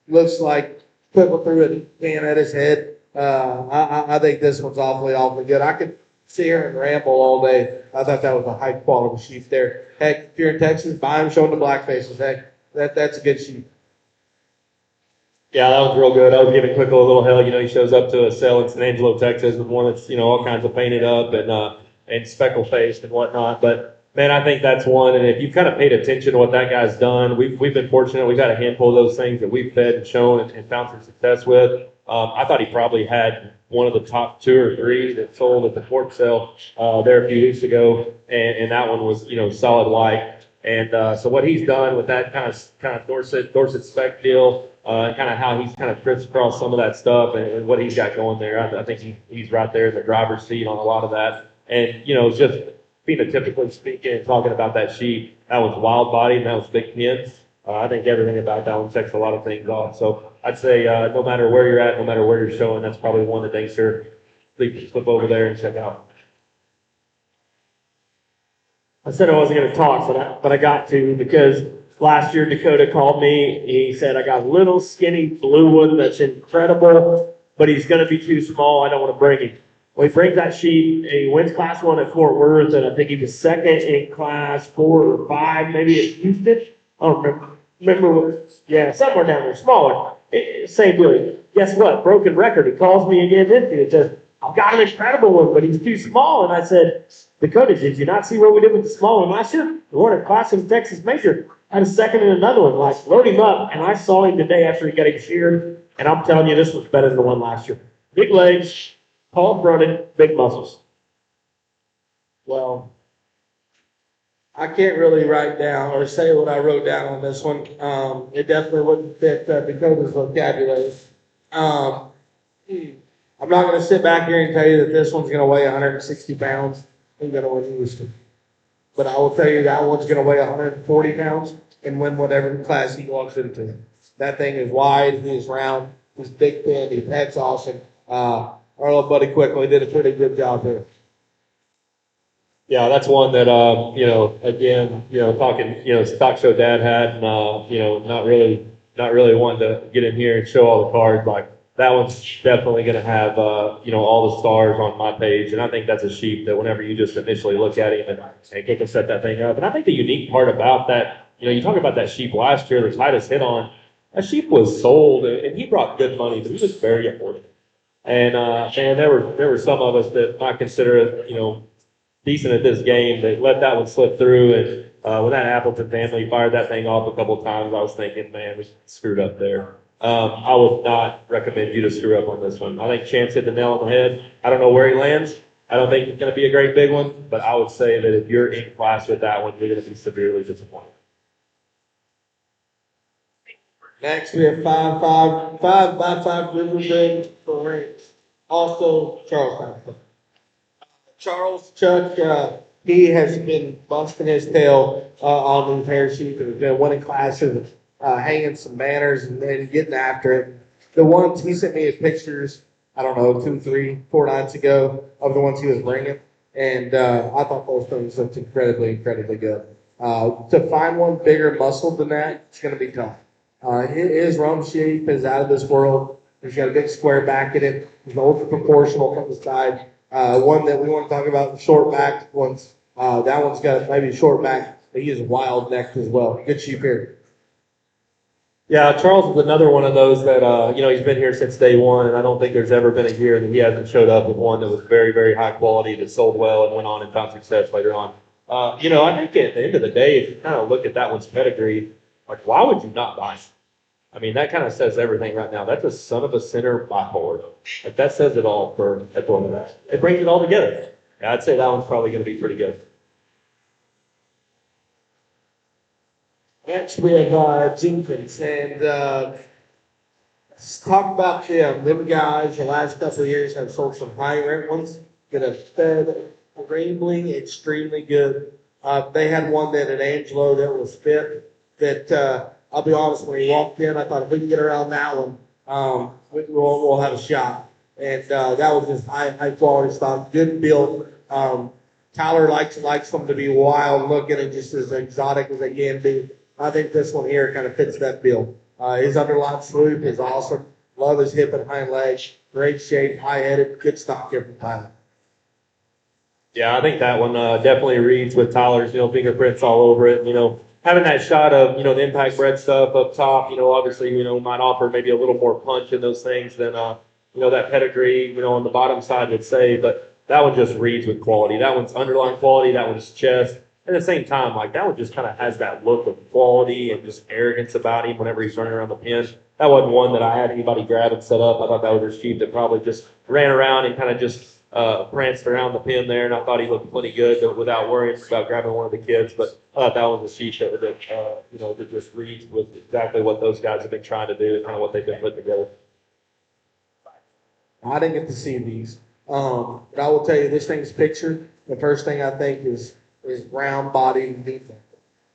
Looks like Quickle threw a can at his head. I think this one's awfully good. I could sit here and ramble all day. I thought that was a high quality sheep there. Heck, if you're in Texas, buy him, show him the black faces. Heck, that's a good sheep. Yeah, that was real good. I was giving Quickle a little hell. He shows up to a sale in San Angelo, Texas, with one that's all kinds of painted up and speckle faced and whatnot. But man, I think that's one. And if you've kind of paid attention to what that guy's done, we've been fortunate. We've had a handful of those things that we've fed and shown and found some success with. I thought he probably had one of the top 2 or 3 that sold at the pork sale there a few weeks ago, and that one was solid white. And so what he's done with that kind of Dorset spec deal, kind of how he's kind of crisscrossed some of that stuff and what he's got going there, I think he's right there in the driver's seat on a lot of that. And just phenotypically speaking and talking about that sheep, that was wild body and that was big pins. I think everything about that one checks a lot of things off. So I'd say no matter where you're at, no matter where you're showing, that's probably one that they sure flip over there and check out. I said I wasn't going to talk, but I got to because last year Dakota called me. He said, I got a little skinny blue one that's incredible, but he's going to be too small. I don't want to bring him. Well, he brings that sheep, and he wins Class 1 at Fort Worth, and I think he was second in Class 4 or 5, maybe at Houston. I don't remember. Yeah, somewhere down there, smaller. Same deal. Guess what? Broken record. He calls me again this year and says, I've got an incredible one, but he's too small. And I said, Dakota, did you not see what we did with the small one last year? We won a Class in Texas Major. I had a second in another one. Like, load him up. And I saw him today after he got him sheared. And I'm telling you, this was better than the one last year. Big legs, tall fronted, big muscles. Well, I can't really write down or say what I wrote down on this one. It definitely wouldn't fit Dakota's vocabulary. I'm not going to sit back here and tell you that this one's going to weigh 160 pounds and going to win Houston. But I will tell you that one's going to weigh 140 pounds and win whatever class he walks into. That thing is wide, he's round, he's big pin, that's awesome. Our little buddy Quickly did a pretty good job there. Yeah, that's one that, again, talking, stock show dad had, and, not really wanting to get in here and show all the cards. Like, that one's definitely going to have, all the stars on my page. And I think that's a sheep that whenever you just initially look at him and get to set that thing up. And I think the unique part about that, you talk about that sheep last year that Titus hit on, that sheep was sold and he brought good money, but he was very affordable. And, there were some of us that might consider it, decent at this game that let that one slip through. And when that Appleton family fired that thing off a couple of times, I was thinking, man, we screwed up there. I would not recommend you to screw up on this one. I think Chance hit the nail on the head. I don't know where he lands. I don't think it's going to be a great big one, but I would say that if you're in class with that one, you're going to be severely disappointed. Next, we have 5 by 5 Riverbend Ranch. Also, Charles Hamilton. Charles Chuck, he has been busting his tail on these parachutes and has been winning classes, hanging some banners and getting after it. The ones he sent me his pictures, I don't know, 2, 3, 4 nights ago of the ones he was bringing, and I thought those things looked incredibly good. To find one bigger muscle than that, it's going to be tough. His rump shape is out of this world. He's got a big square back in it. He's ultra proportional from the side. One that we want to talk about, the short back ones. That one's got maybe a short back, but he is wild necked as well. Good sheep here. Yeah, Charles is another one of those that, he's been here since day one, and I don't think there's ever been a year that he hasn't showed up with one that was very high quality, that sold well and went on and found success later on. I think at the end of the day, if you kind of look at that one's pedigree, like, why would you not buy it? I mean, that kind of says everything right now. That's a son of a sinner by Ford. Like, that says it all for at the end of that. It brings it all together. Yeah, I'd say that one's probably going to be pretty good. Next, we have Jenkins, and let's talk about them. Them guys, the last couple of years have sold some high rent ones that have fed extremely good. They had one that at Angelo that was fit. That I'll be honest, when he walked in, I thought if we can get around that one, we'll have a shot. And that was just high quality stuff, good build. Tyler likes them to be wild looking and just as exotic as they can be. I think this one here kind of fits that bill. His underline swoop is awesome. Love his hip and hind legs. Great shape, high-headed, good stock here from Tyler. Yeah, I think that one definitely reads with Tyler's, fingerprints all over it. Having that shot of, the impact bred stuff up top, obviously, might offer maybe a little more punch in those things than, that pedigree, on the bottom side would say. But that one just reads with quality. That one's underline quality. That one's chest. At the same time, like, that one just kind of has that look of quality and just arrogance about him whenever he's running around the pen. That wasn't one that I had anybody grab and set up. I thought that was a sheep that probably just ran around and kind of just pranced around the pen there, and I thought he looked plenty good without worrying about grabbing one of the kids. But I thought that was a sheep that just reads with exactly what those guys have been trying to do and kind of what they've been putting together. I didn't get to see these, but I will tell you this thing's picture. The first thing I think is round body and defense.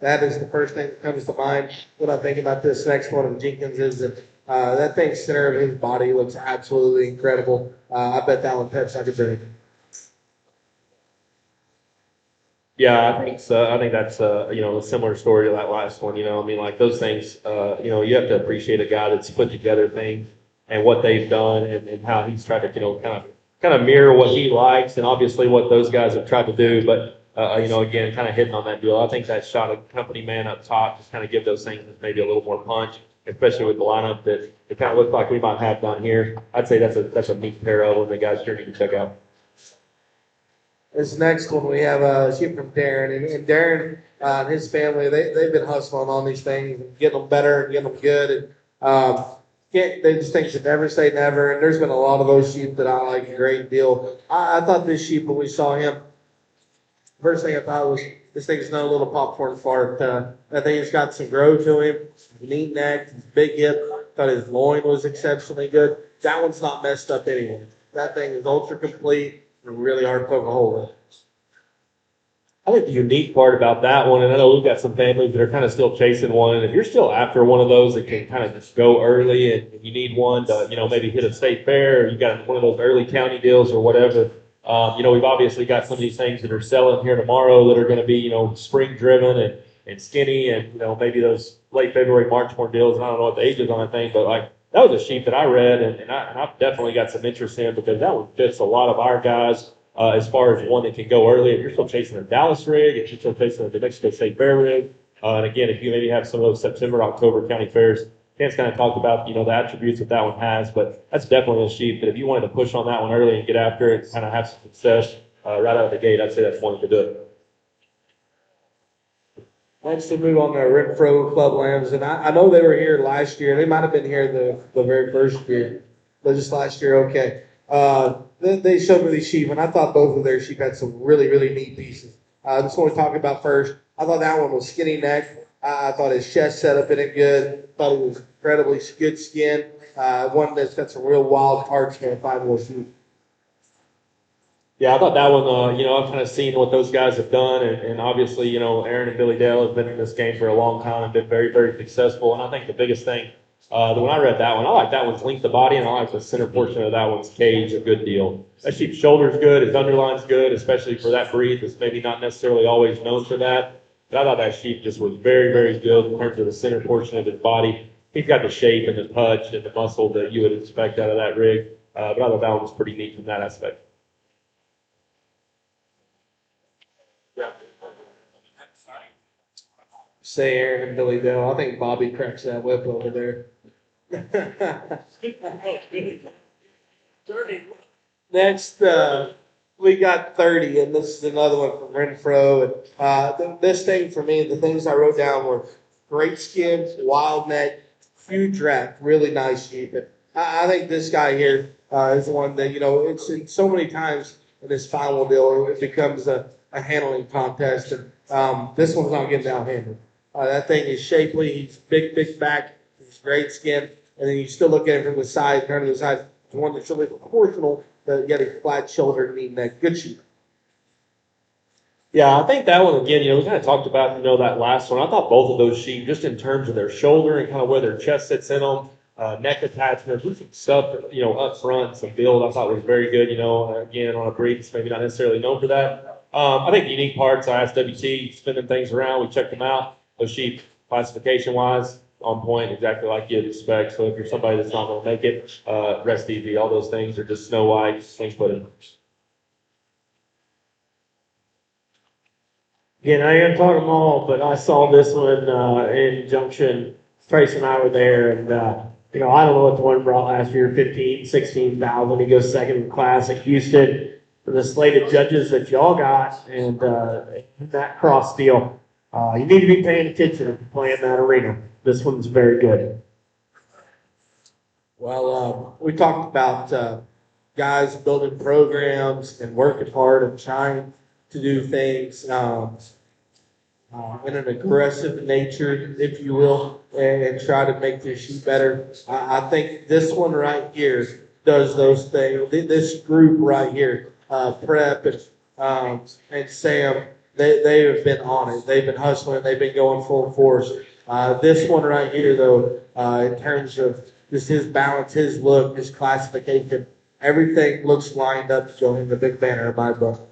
That is the first thing that comes to mind when I think about this next one of Jenkins is that thing's center of his body looks absolutely incredible. I bet that one pets like a dream. Yeah, I think so. I think that's a similar story to that last one. Like those things. You have to appreciate a guy that's put together things and what they've done and how he's tried to kind of mirror what he likes and obviously what those guys have tried to do. But again, kind of hitting on that deal. I think that shot of company man up top just kind of give those things maybe a little more punch, especially with the lineup that it kind of looks like we might have done here. I'd say that's a neat pair of them. The guys sure need to check out. This next one we have a sheep from Darren, and Darren and his family they've been hustling on these things and getting them better and getting them good. And they just think to never say never. And there's been a lot of those sheep that I like a great deal. I thought this sheep when we saw him. First thing I thought was this thing's not a little popcorn fart. I think it's got some grow to him, neat neck, big hip. Thought his loin was exceptionally good. That one's not messed up anyway. That thing is ultra complete and really hard to poke a hole in. I think the unique part about that one, and I know we've got some families that are kind of still chasing one, and if you're still after one of those that can kind of just go early and you need one to, maybe hit a state fair, or you got one of those early county deals or whatever, we've obviously got some of these things that are selling here tomorrow that are going to be, spring driven and skinny and, maybe those late February, March born deals. And I don't know what the age is on that thing, but like that was a sheep that I read and I've definitely got some interest in because that one fits a lot of our guys as far as one that can go early. If you're still chasing a Dallas rig, if you're still chasing a New Mexico State Fair rig, and again, if you maybe have some of those September, October county fairs, Dan's kind of talked about, the attributes that one has, but that's definitely a sheep that if you wanted to push on that one early and get after it and kind of have some success right out of the gate, I'd say that's one to do it. Next, we move on to Renfro Club Lambs, and I know they were here last year. They might have been here the very first year, but just last year, okay. They showed me these sheep, and I thought both of their sheep had some really neat pieces. This one we talked about first. I thought that one was skinny neck. I thought his chest setup in it good. Thought he was incredibly good skin. One that's got some real wild parts for a 5-year sheep. Yeah, I thought that one, I've kind of seen what those guys have done, and obviously, Aaron and Billy Dale have been in this game for a long time and been very, very successful. And I think the biggest thing, when I read that one, I like that one's length of body, and I like the center portion of that one's cage a good deal. That sheep's shoulder's good, his underline's good, especially for that breed that's maybe not necessarily always known for that. But I thought that sheep just was very, very good in terms of the center portion of his body. He's got the shape and the punch and the muscle that you would expect out of that rig. But I thought that one was pretty neat from that aspect. Say Aaron and Billy Dale. I think Bobby cracks that whip over there. Next, we got 30, and this is another one from Renfro. And this thing for me, the things I wrote down were great skin, wild neck, huge rack, really nice sheep. And I think this guy here is the one that, it's so many times in this final deal, it becomes a handling contest. And this one's not getting out-handed. That thing is shapely. He's big back. He's great skin. And then you still look at it from the side, turn to the side. It's one that's really proportional, but yet a flat shoulder, knee, neck. Good sheep. Yeah, I think that one again, we kind of talked about, that last one. I thought both of those sheep, just in terms of their shoulder and kind of where their chest sits in them, neck attachment, some stuff, up front, some build, I thought was very good, again, on a breed that's maybe not necessarily known for that. I think the unique parts, I asked WT, spinning things around, we checked them out. Those sheep, classification-wise, on point, exactly like you'd expect. So if you're somebody that's not going to make it, rest easy. All those things are just Snow White, swing-footed. Again, I am talking them all, but I saw this one in Junction. Trace and I were there, and I don't know what the one brought last year, 15, 16,000. He goes second in class at Houston for the slate of judges that y'all got, and that cross deal. You need to be paying attention if you're playing that arena. This one's very good. Well, we talked about guys building programs and working hard and trying to do things in an aggressive nature, if you will, and try to make their sheep better. I think this one right here does those things. This group right here, Prep and Sam, they have been on it. They've been hustling. They've been going full force. This one right here, though, in terms of just his balance, his look, his classification, everything looks lined up to go in the big banner of my book.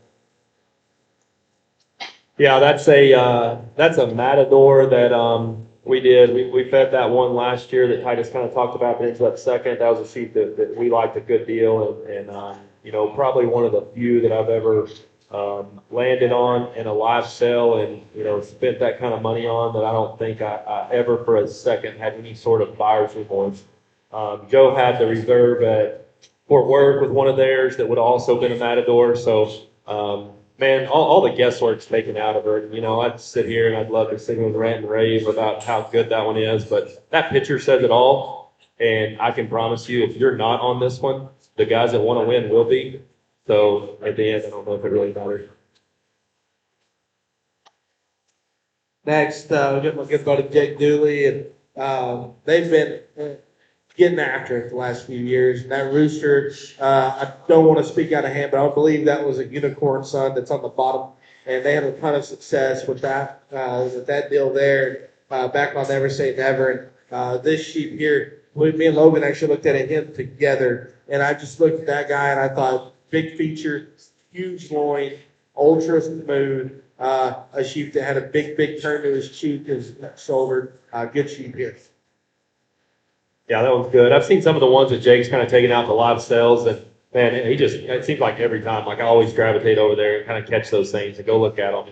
Yeah, that's a Matador that we did. We fed that one last year that Titus kind of talked about, but ended up second. That was a sheep that we liked a good deal, and probably one of the few that I've ever landed on in a live sale and, spent that kind of money on that I don't think I ever for a second had any sort of buyer's remorse. Joe had the reserve at Fort Worth with one of theirs that would have also been a Matador. So, man, all the guesswork's taken out of her. I'd sit here and I'd love to sing and rant and rave about how good that one is, but that picture says it all. And I can promise you, if you're not on this one, the guys that want to win will be. So at the end, I don't know if it really matters. Next, we got my good buddy Jake Dooley, and they've been getting after it the last few years. And that rooster, I don't want to speak out of hand, but I believe that was a unicorn son that's on the bottom. And they had a ton of success with that deal there. Back on Never Say Never. And this sheep here, me and Logan actually looked at him together. And I just looked at that guy and I thought, big feature, huge loin, ultra smooth, a sheep that had a big turn to his cheek, his shoulder. Good sheep here. Yeah, that one's good. I've seen some of the ones that Jake's kind of taken out in the live sales, and man, it seems like every time, like I always gravitate over there and kind of catch those things and go look at them,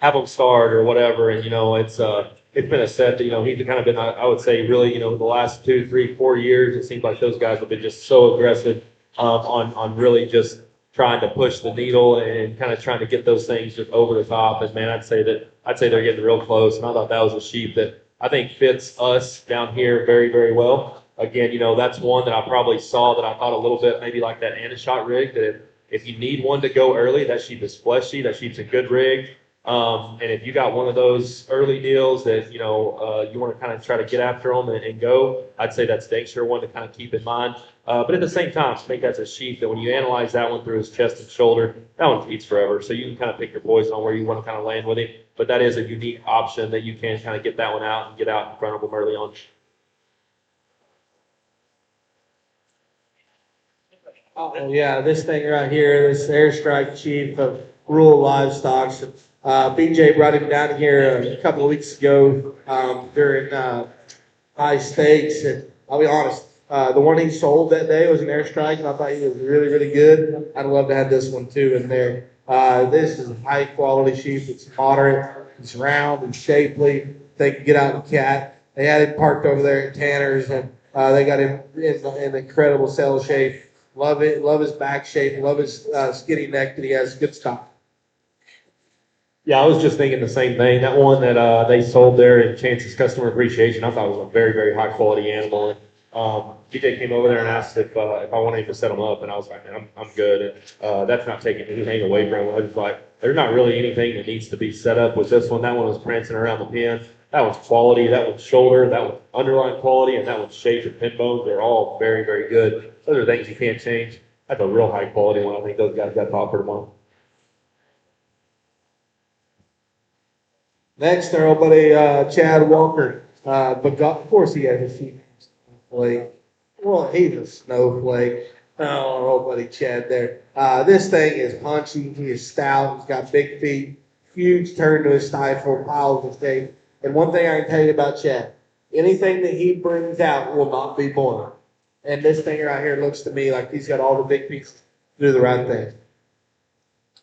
have them start or whatever. And, it's been a set that, he's kind of been, I would say, really, the last 2, 3, 4 years, it seems like those guys have been just so aggressive on really just trying to push the needle and kind of trying to get those things just over the top. And man, I'd say they're getting real close. And I thought that was a sheep that I think fits us down here very, very well. Again, that's one that I probably saw that I thought a little bit maybe like that Anashot rig, that if you need one to go early, that sheep is fleshy, that sheep's a good rig. And if you got one of those early deals that, you know, you want to kind of try to get after them and go, I'd say that's the extra one to kind of keep in mind. But at the same time, I think that's a sheep that when you analyze that one through his chest and shoulder, that one feeds forever. So you can kind of pick your poison on where you want to kind of land with him. But that is a unique option that you can kind of get that one out and get out in front of them early on. Oh, yeah, this thing right here, this airstrike chief of rural livestock. BJ brought him down here a couple of weeks ago during high stakes. And I'll be honest, the one he sold that day was an airstrike, and I thought he was really, really good. I'd love to have this one too in there. This is a high quality sheep. It's moderate, it's round and shapely. They can get out and cat. They had him parked over there at Tanner's, and they got him in incredible cell shape. Love it. Love his back shape. Love his skinny neck that he has. Good stuff. Yeah, I was just thinking the same thing. That one that they sold there in Chance's Customer Appreciation, I thought was a very, very high quality animal. And TJ came over there and asked if I wanted to set him up, and I was like, man, I'm good. And that's not taking anything away from him. I was like, there's not really anything that needs to be set up with this one. That one was prancing around the pen. That one's quality. That one's shoulder. That one's underlying quality, and that one's shape and pin bones. They're all very, very good. Those are things you can't change. That's a real high quality one. I think those guys got to offer tomorrow. Next, our old buddy Chad Walker. But of course, he has a sheep snowflake. Well, he's a snowflake. Oh, our old buddy Chad there. This thing is punchy. He is stout. He's got big feet, huge turn to his stifle, piles of steak. And one thing I can tell you about Chad, anything that he brings out will not be born. And this thing right here looks to me like he's got all the big pieces to do the right thing.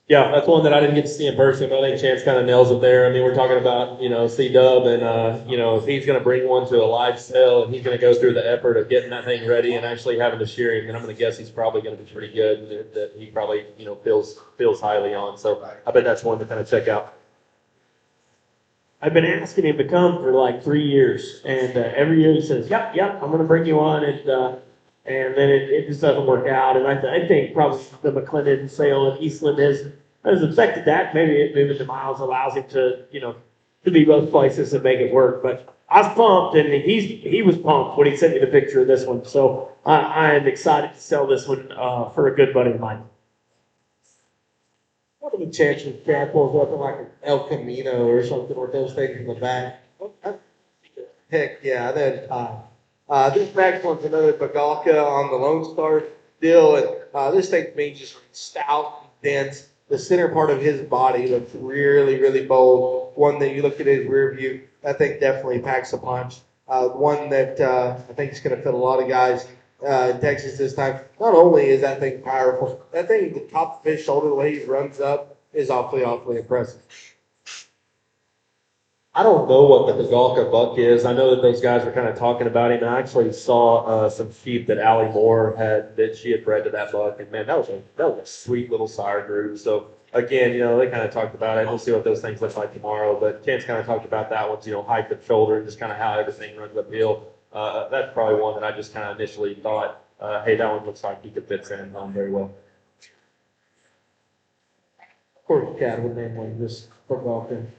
Yeah, that's one that I didn't get to see in person, but I think Chance kind of nails it there. I mean, we're talking about, you know, C-Dub, and, you know, if he's going to bring one to a live sale and he's going to go through the effort of getting that thing ready and actually having to shear him, then I'm going to guess he's probably going to be pretty good, and that he probably, you know, feels highly on. So I bet that's one to kind of check out. I've been asking him to come for like 3 years, and every year he says, "Yep, I'm going to bring you on," and then it just doesn't work out. And I think probably the McClendon sale at Eastland has affected that. Maybe moving to Miles allows him to, you know, to be both places and make it work. But I was pumped, and he was pumped when he sent me the picture of this one. So I am excited to sell this one for a good buddy of mine. What are the chances Chad pulls up in like an El Camino or something with those things in the back? Heck yeah, that's time. This next one's another Bagalka on the Lone Star deal, and this thing to me just stout and dense. The center part of his body looks really, really bold. One that you look at his rear view, that thing definitely packs a punch. One that I think is going to fit a lot of guys in Texas this time. Not only is that thing powerful, that thing, the top of his shoulder, the way he runs up, is awfully, awfully impressive. I don't know what the Bagalka buck is. I know that those guys were kind of talking about him. I actually saw some sheep that Allie Moore had, that she had bred to that buck, and man, that was a sweet little sire group. So again, you know, they kind of talked about it. We'll see what those things look like tomorrow. But Chance kind of talked about that one, you know, height of shoulder and just kind of how everything runs uphill. That's probably one that I just kind of initially thought, hey, that one looks like he could fit San Antonio very well. Of course, Chad would name one this football thing.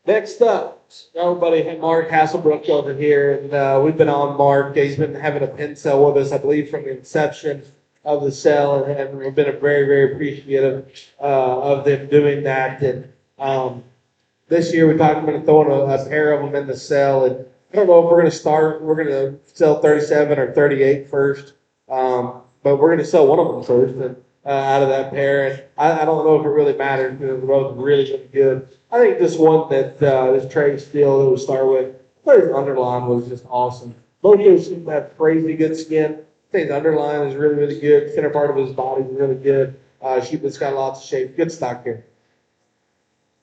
Next up, everybody, Mark Hasselbrook over here, and we've been on Mark. He's been having a pin sale with us, I believe, from the inception of the sale, and we've been very, very appreciative of them doing that. And this year, we talked about throwing a pair of them in the sale, and I don't know if we're going to start. We're going to sell 37 or 38 first, but we're going to sell one of them first. And out of that pair, and I don't know if it really matters because they're both really, really good. I think this one that this Trey Steele that we start with, his underline was just awesome. Both those seem to have crazy good skin. I think the underline is really, really good. Center part of his body is really good. Sheep that's got lots of shape. Good stock here.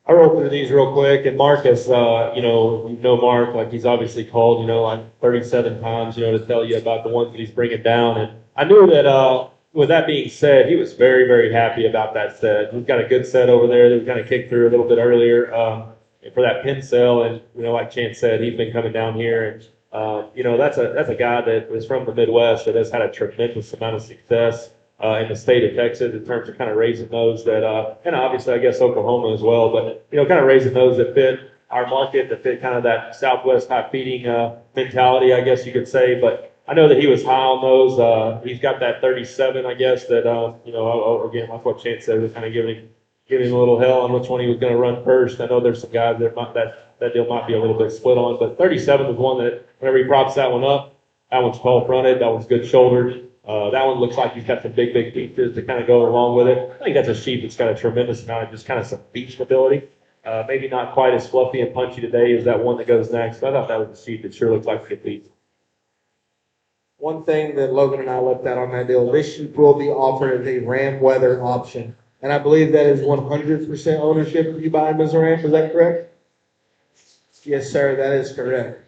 I rolled through these real quick, and Marcus, you know Mark, like he's obviously called, you know, like 37 times, you know, to tell you about the ones that he's bringing down. And I knew that, with that being said, he was very, very happy about that set. He's got a good set over there that we kind of kicked through a little bit earlier for that pin sale. And, you know, like Chance said, he's been coming down here. And, you know, that's a guy that was from the Midwest that has had a tremendous amount of success. in the state of Texas in terms of kind of raising those that, and obviously I guess Oklahoma as well, but, kind of raising those that fit our market, that fit kind of that Southwest high feeding, mentality, I guess you could say. But I know that he was high on those. He's got that 37, I guess, that, again, like what Chance said, was kind of giving him a little hell on which one he was going to run first. I know there's some guys that deal might be a little bit split on, but 37 was one that whenever he props that one up, that one's tall fronted, that one's good shouldered. That one looks like he's got some big pieces to kind of go along with it. I think that's a sheep that's got a tremendous amount of just kind of some beach stability. Maybe not quite as fluffy and punchy today as that one that goes next. But I thought that was a sheep that sure looks like a good beat. One thing that Logan and I left out on that deal, this sheep will be offered as a ram weather option. And I believe that is 100% ownership if you buy him as a ram. Is that correct? Yes, sir, that is correct.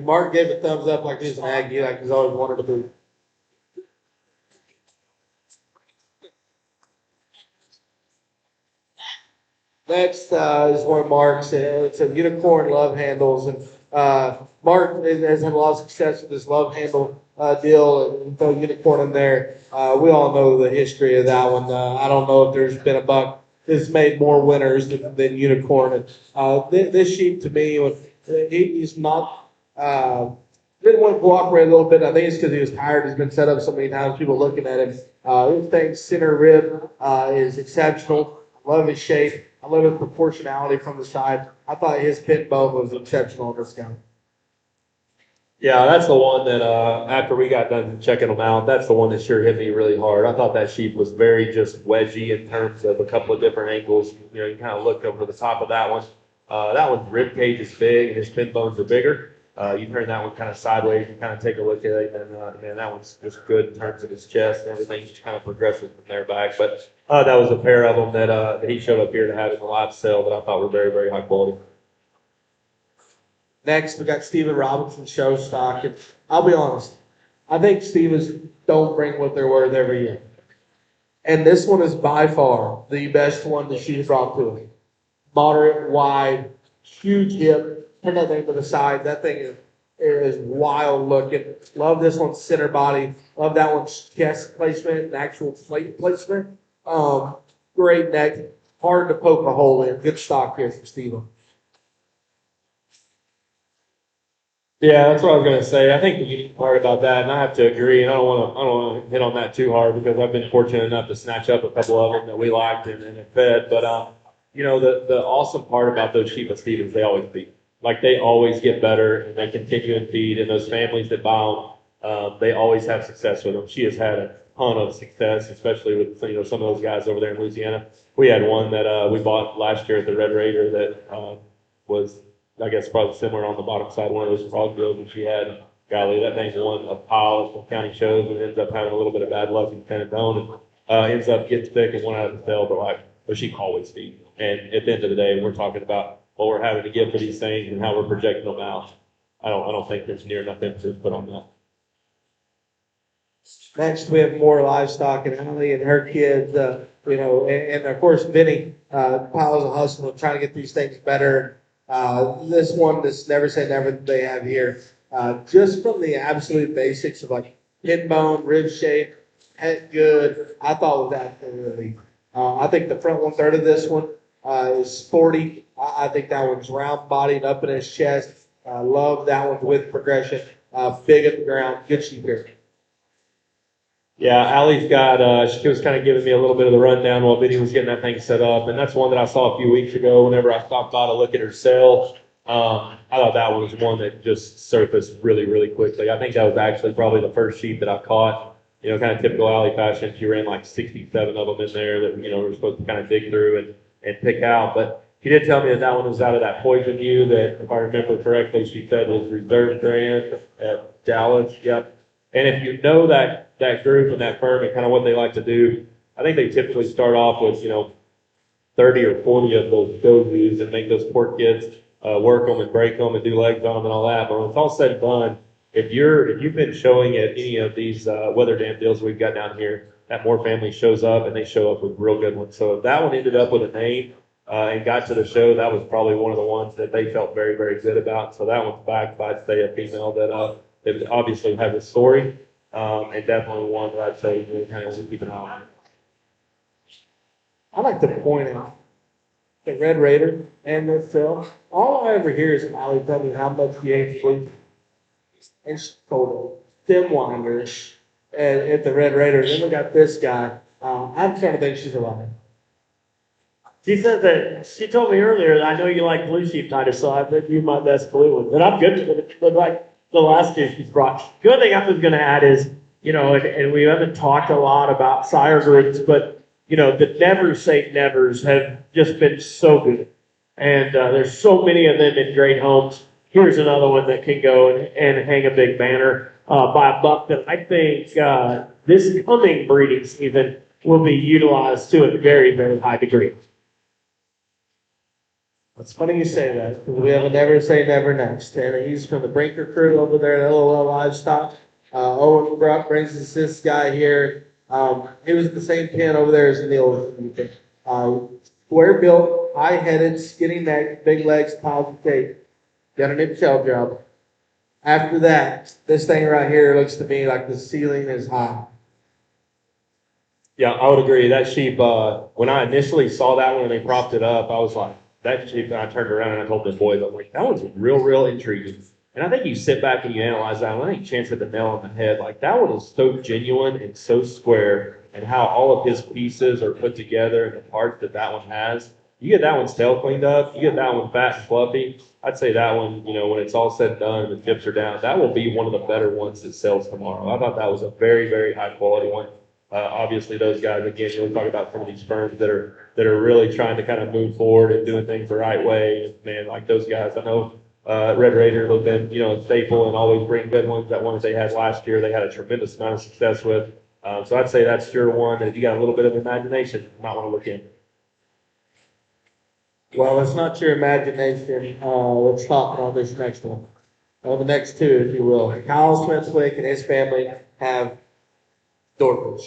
Mark gave a thumbs up like he's an Aggie, like he's always wanted to be. Next is one of Mark's. It's a unicorn love handles, and Mark has had a lot of success with this love handle deal and throw unicorn in there. We all know the history of that one. I don't know if there's been a buck that's made more winners than unicorn. And this sheep to me, he's not didn't want to cooperate a little bit. I think it's because he was tired. He's been set up so many times. People looking at him. His thing's center rib is exceptional. I love his shape. I love his proportionality from the side. I thought his pin bone was exceptional in this guy. Yeah, that's the one that after we got done checking them out, that's the one that sure hit me really hard. I thought that sheep was very just wedgy in terms of a couple of different angles. You kind of looked over the top of that one. That one's rib cage is big and his pin bones are bigger. You turn that one kind of sideways and kind of take a look at it, and man, that one's just good in terms of his chest and everything. Just kind of progresses from there back. But that was a pair of them that he showed up here to have in the live sale that I thought were very, very high quality. Next, we got Steven Robinson show stock. And I'll be honest, I think Stevens don't bring what they're worth every year. And this one is by far the best one that she's brought to him. Moderate, wide, huge hip. Turn that thing to the side. That thing is wild looking. Love this one's center body. Love that one's chest placement and actual plate placement. Great neck. Hard to poke a hole in. Good stock here from Steven. Yeah, that's what I was going to say. I think the unique part about that, and I have to agree, and I don't want to hit on that too hard because I've been fortunate enough to snatch up a couple of them that we liked and have fed. But the awesome part about those sheep at Stevens, they always feed. Like they always get better and they continue and feed. And those families that buy them, they always have success with them. She has had a ton of success, especially with some of those guys over there in Louisiana. We had one that we bought last year at the Red Raider that was, I guess, probably similar on the bottom side, one of those frog deals that she had. Golly, that thing's won a pile of county shows and ends up having a little bit of bad luck in Panadone and ends up getting sick and went out of the sale. But she can always feed. And at the end of the day, we're talking about what we're having to give for these things and how we're projecting them out. I don't think there's near enough emphasis put on that. Next, we have more livestock and Emily and her kids, and of course, Vinny, piles of hustle and trying to get these things better. This one, this never say never that they have here, just from the absolute basics of like pin bone, rib shape, head good, I thought was absolutely. I think the front 1/3 of this one is sporty. I think that one's round bodied up in his chest. I love that one with progression. Big at the ground, good sheep here. Yeah, Allie's got, she was kind of giving me a little bit of the rundown while Vinny was getting that thing set up. And that's one that I saw a few weeks ago whenever I stopped by to look at her sale. I thought that one was one that just surfaced really, really quickly. I think that was actually probably the first sheep that I caught, kind of typical Allie fashion. She ran like 67 of them in there that, we're supposed to kind of dig through and pick out. But she did tell me that one was out of that Poison U that, if I remember correctly, she said was reserve brand at Dallas. Yep. And if you know that group and that firm and kind of what they like to do, I think they typically start off with, 30 or 40 of those go-tos and make those poor kids work them and break them and do legs on them and all that. But when it's all said and done, if you've been showing at any of these weather dam deals we've got down here, that Moore family shows up and they show up with real good ones. So if that one ended up with a name and got to the show, that was probably one of the ones that they felt very, very good about. So that one's backed by, say, a female that obviously has a story. and definitely one that I'd say kind of keep an eye on. I like to point out the Red Raider and this film. All I ever hear is Molly tell me how much he hates blue. And she told them winders at the Red Raider. Then we got this guy. I'm trying to think she's alive. She said that she told me earlier that I know you like blue sheep, Titus, so I bet you my best blue one. And I'm good with it, but like the last two she's brought. The other thing I was going to add is, and we haven't talked a lot about sire groups, but the never say nevers have just been so good, and there's so many of them in great homes. Here's another one that can go and hang a big banner by a buck that I think this coming breeding season will be utilized to a very, very high degree. It's funny you say that, because we have a never say never next. And he's from the Brinker crew over there at LOL Livestock. Owen Brock brings us this guy here. He was in the same pen over there as Neil. Square built, high headed, skinny neck, big legs, tall shape. Got a new shell job. After that, this thing right here looks to me like the ceiling is high. Yeah, I would agree. That sheep, when I initially saw that one and they propped it up, I was like, that sheep, and I turned around and I told the boys, I'm like, that one's real, real intriguing. And I think you sit back and you analyze that one, I think Chance hit the nail on the head. Like, that one is so genuine and so square, and how all of his pieces are put together and the parts that one has. You get that one's tail cleaned up, you get that one fat and fluffy. I'd say that one, when it's all said and done and the tips are down, that will be one of the better ones that sells tomorrow. I thought that was a very, very high quality one. Obviously, those guys, again, you'll talk about some of these firms that are really trying to kind of move forward and doing things the right way. And man, like those guys, I know Red Raider have been, a staple and always bring good ones. That one that they had last year, they had a tremendous amount of success with. So I'd say that's sure one that if you got a little bit of imagination, you might want to look in. Well, it's not your imagination. Let's talk on this next one. The next two, if you will. Kyle Smithwick and his family have Dorpers.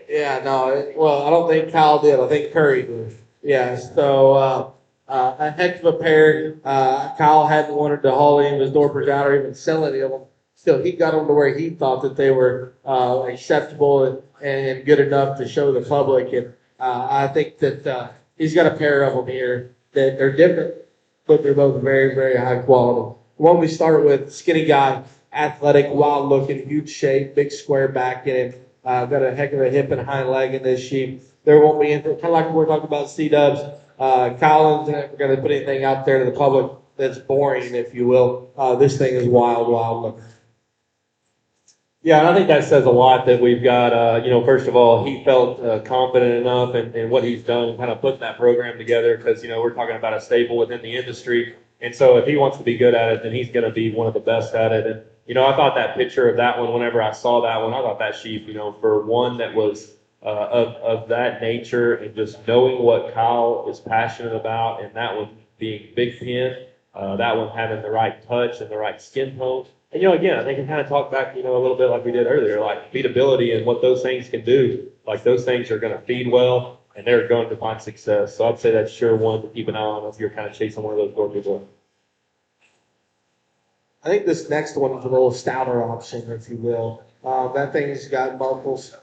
Yeah, no. Well, I don't think Kyle did. I think Curry did. Yeah. So a heck of a pair. Kyle hadn't wanted to haul any of his Dorpers out or even sell any of them. Still, he got them to where he thought that they were acceptable and good enough to show the public. And I think that he's got a pair of them here that they're different, but they're both very, very high quality. The one we start with, skinny guy, athletic, wild looking, huge shape, big square back in him. Got a heck of a hip and hind leg in this sheep. There won't be anything, kind of like we're talking about C-dubs. Collins isn't going to put anything out there to the public that's boring, if you will. This thing is wild, wild looking. Yeah, and I think that says a lot that we've got, first of all, he felt confident enough in what he's done, kind of putting that program together, because, we're talking about a staple within the industry. And so if he wants to be good at it, then he's going to be one of the best at it. And, I thought that picture of that one, whenever I saw that one, I thought that sheep, for one that was of that nature and just knowing what Kyle is passionate about, and that one being big pen, that one having the right touch and the right skin tone. And, again, I think I kind of talk back, a little bit like we did earlier, like feedability and what those things can do. Like those things are going to feed well and they're going to find success. So I'd say that's sure one to keep an eye on if you're kind of chasing one of those door people. I think this next one is a little stouter option, if you will. That thing's got muscles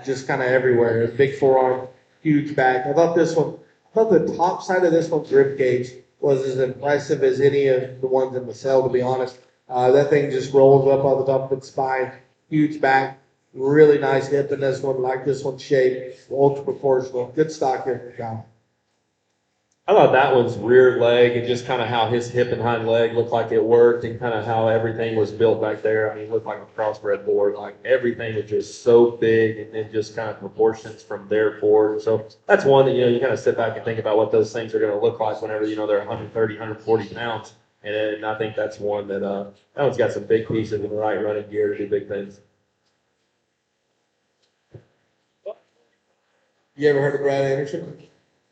just kind of everywhere. Big forearm, huge back. I thought the top side of this one's rib cage was as impressive as any of the ones in the cell, to be honest. That thing just rolls up on the top of its spine, huge back, really nice hip in this one, like this one's shape, ultra proportional, good stock here for Kyle. I thought that one's rear leg and just kind of how his hip and hind leg looked like it worked, and kind of how everything was built back there. I mean, it looked like a crossbred board. Like everything was just so big, and then just kind of proportions from there forward. So that's one that, you kind of sit back and think about what those things are going to look like whenever, they're 130, 140 pounds. And I think that's one that that one's got some big pieces in the right running gear to do big things. You ever heard of Brad Anderson?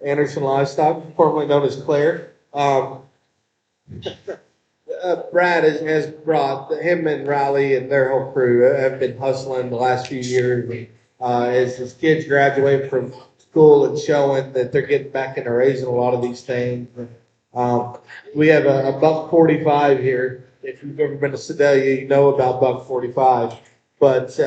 Anderson Livestock, formerly known as Claire. Brad has brought him and Riley and their whole crew have been hustling the last few years. As his kids graduate from school and showing that they're getting back into raising a lot of these things. We have a buck 45 here if you've ever been to Sedalia, you know about Buck 45. But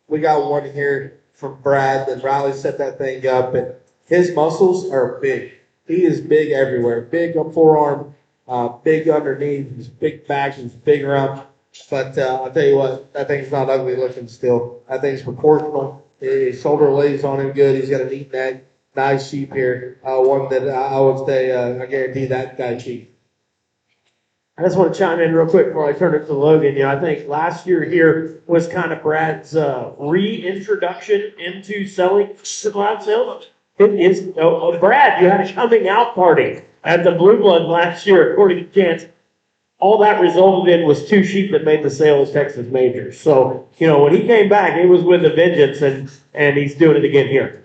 we got one here from Brad that Riley set that thing up, and his muscles are big. He is big everywhere. Big up forearm, big underneath, he's big back, he's big around. But I'll tell you what, that thing's not ugly looking still. That thing's proportional. His shoulder lays on him good. He's got a neat neck. Nice sheep here. One that I would say, I guarantee that guy sheep. I just want to chime in real quick before I turn it to Logan. I think last year here was kind of Brad's reintroduction into selling live sales. Brad, you had a coming out party at the Blue Blood last year, according to Chance. All that resulted in was 2 sheep that made the sale as Texas majors. So, when he came back, it was with a vengeance, and he's doing it again here.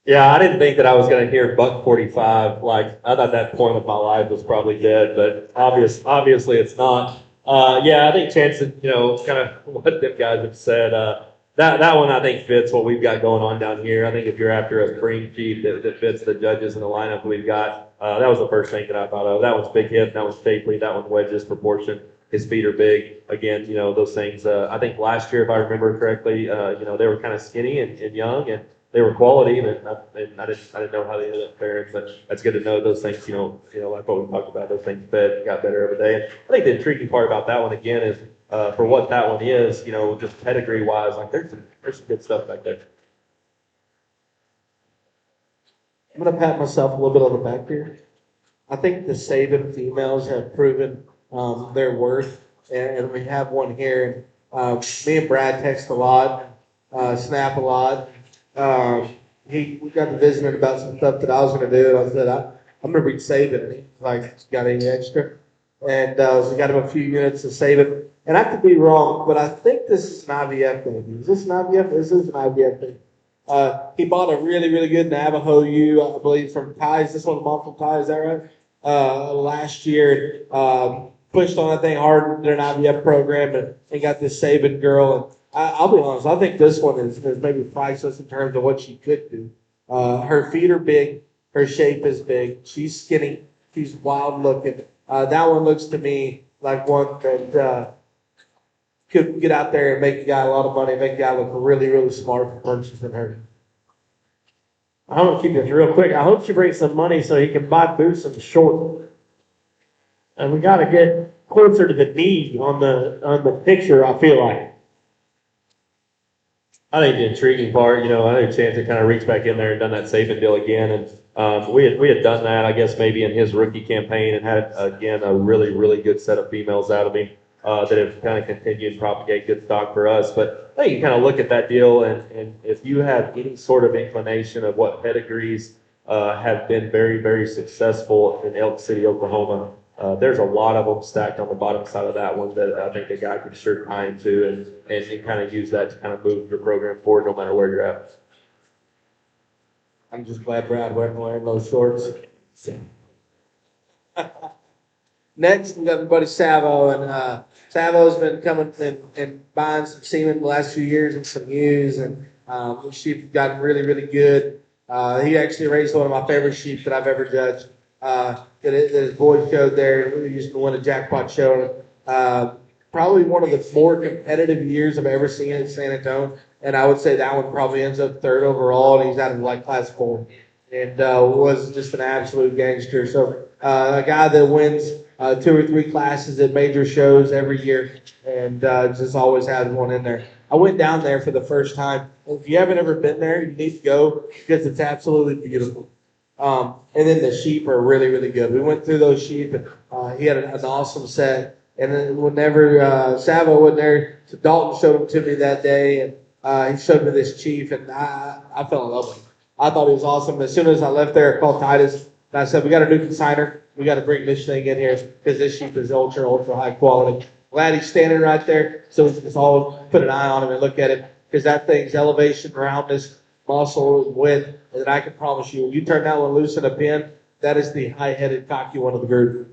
Yeah, I didn't think that I was going to hear Buck 45. Like, I thought that point of my life was probably dead, but obviously it's not. Yeah, I think Chance, kind of what them guys have said, that one I think fits what we've got going on down here. I think if you're after a cream sheep that fits the judges and the lineup we've got, that was the first thing that I thought of. That one's big hip, that one's shapely, that one wedges proportion. His feet are big. Again, those things. I think last year, if I remember correctly, they were kind of skinny and young, and they were quality, and I didn't know how they ended up faring, but that's good to know those things, like what we talked about, those things fed, got better every day. And I think the intriguing part about that one, again, is for what that one is, just pedigree-wise, like there's some good stuff back there. I'm going to pat myself a little bit on the back here. I think the Saban females have proven their worth, and we have one here. Me and Brad text a lot, snap a lot. We got to visiting about some stuff that I was going to do, and I said, I'm going to read Saban. And he's like, got any extra? And we got him a few units of Saban. And I could be wrong, but I think this is an IVF thing. Is this an IVF? This is an IVF thing. He bought a really, really good Navajo ewe, I believe, from Ty. Is this one mom from Ty? Is that right? Last year, pushed on that thing hard in an IVF program and got this Saban girl. And I'll be honest, I think this one is maybe priceless in terms of what she could do. Her feet are big. Her shape is big. She's skinny. She's wild looking. That one looks to me like one that could get out there and make a guy a lot of money, make a guy look really, really smart for purchasing her. I'm going to keep this real quick. I hope she brings some money so he can buy boots and shorts. And we got to get closer to the knee on the picture, I feel like. I think the intriguing part, I think Chance had kind of reached back in there and done that Saban deal again, and we had done that, I guess, maybe in his rookie campaign, and had again a really, really good set of females out of him that have kind of continued to propagate good stock for us. But I think you kind of look at that deal, and if you have any sort of inclination of what pedigrees have been very, very successful in Elk City, Oklahoma. There's a lot of them stacked on the bottom side of that one that I think a guy could sure tie into and kind of use that to kind of move your program forward no matter where you're at. I'm just glad Brad wasn't wearing those shorts. Next, we got my buddy Savo, and Savo's been coming and buying some semen the last few years and some ewes, and sheep's gotten really, really good. He actually raised one of my favorite sheep that I've ever judged. That his boys showed there. He used to win a jackpot show. Probably one of the more competitive years I've ever seen in San Antonio. And I would say that one probably ends up 3rd overall, and he's out of like class 4. And was just an absolute gangster. So a guy that wins 2 or 3 classes at major shows every year, and just always has one in there. I went down there for the first time. If you haven't ever been there, you need to go because it's absolutely beautiful. And then the sheep are really, really good. We went through those sheep, and he had an awesome set. And then whenever Savo wasn't there, so Dalton showed him to me that day, and he showed me this chief, and I fell in love with him. I thought he was awesome. As soon as I left there, I called Titus, and I said, we got a new consigner. We got to bring this thing in here because this sheep is ultra, ultra high quality. Glad he's standing right there, so we can just all put an eye on him and look at it, because that thing's elevation, roundness, muscle, width, and I can promise you, when you turn that one loose in a pen, that is the high-headed, cocky one of the group.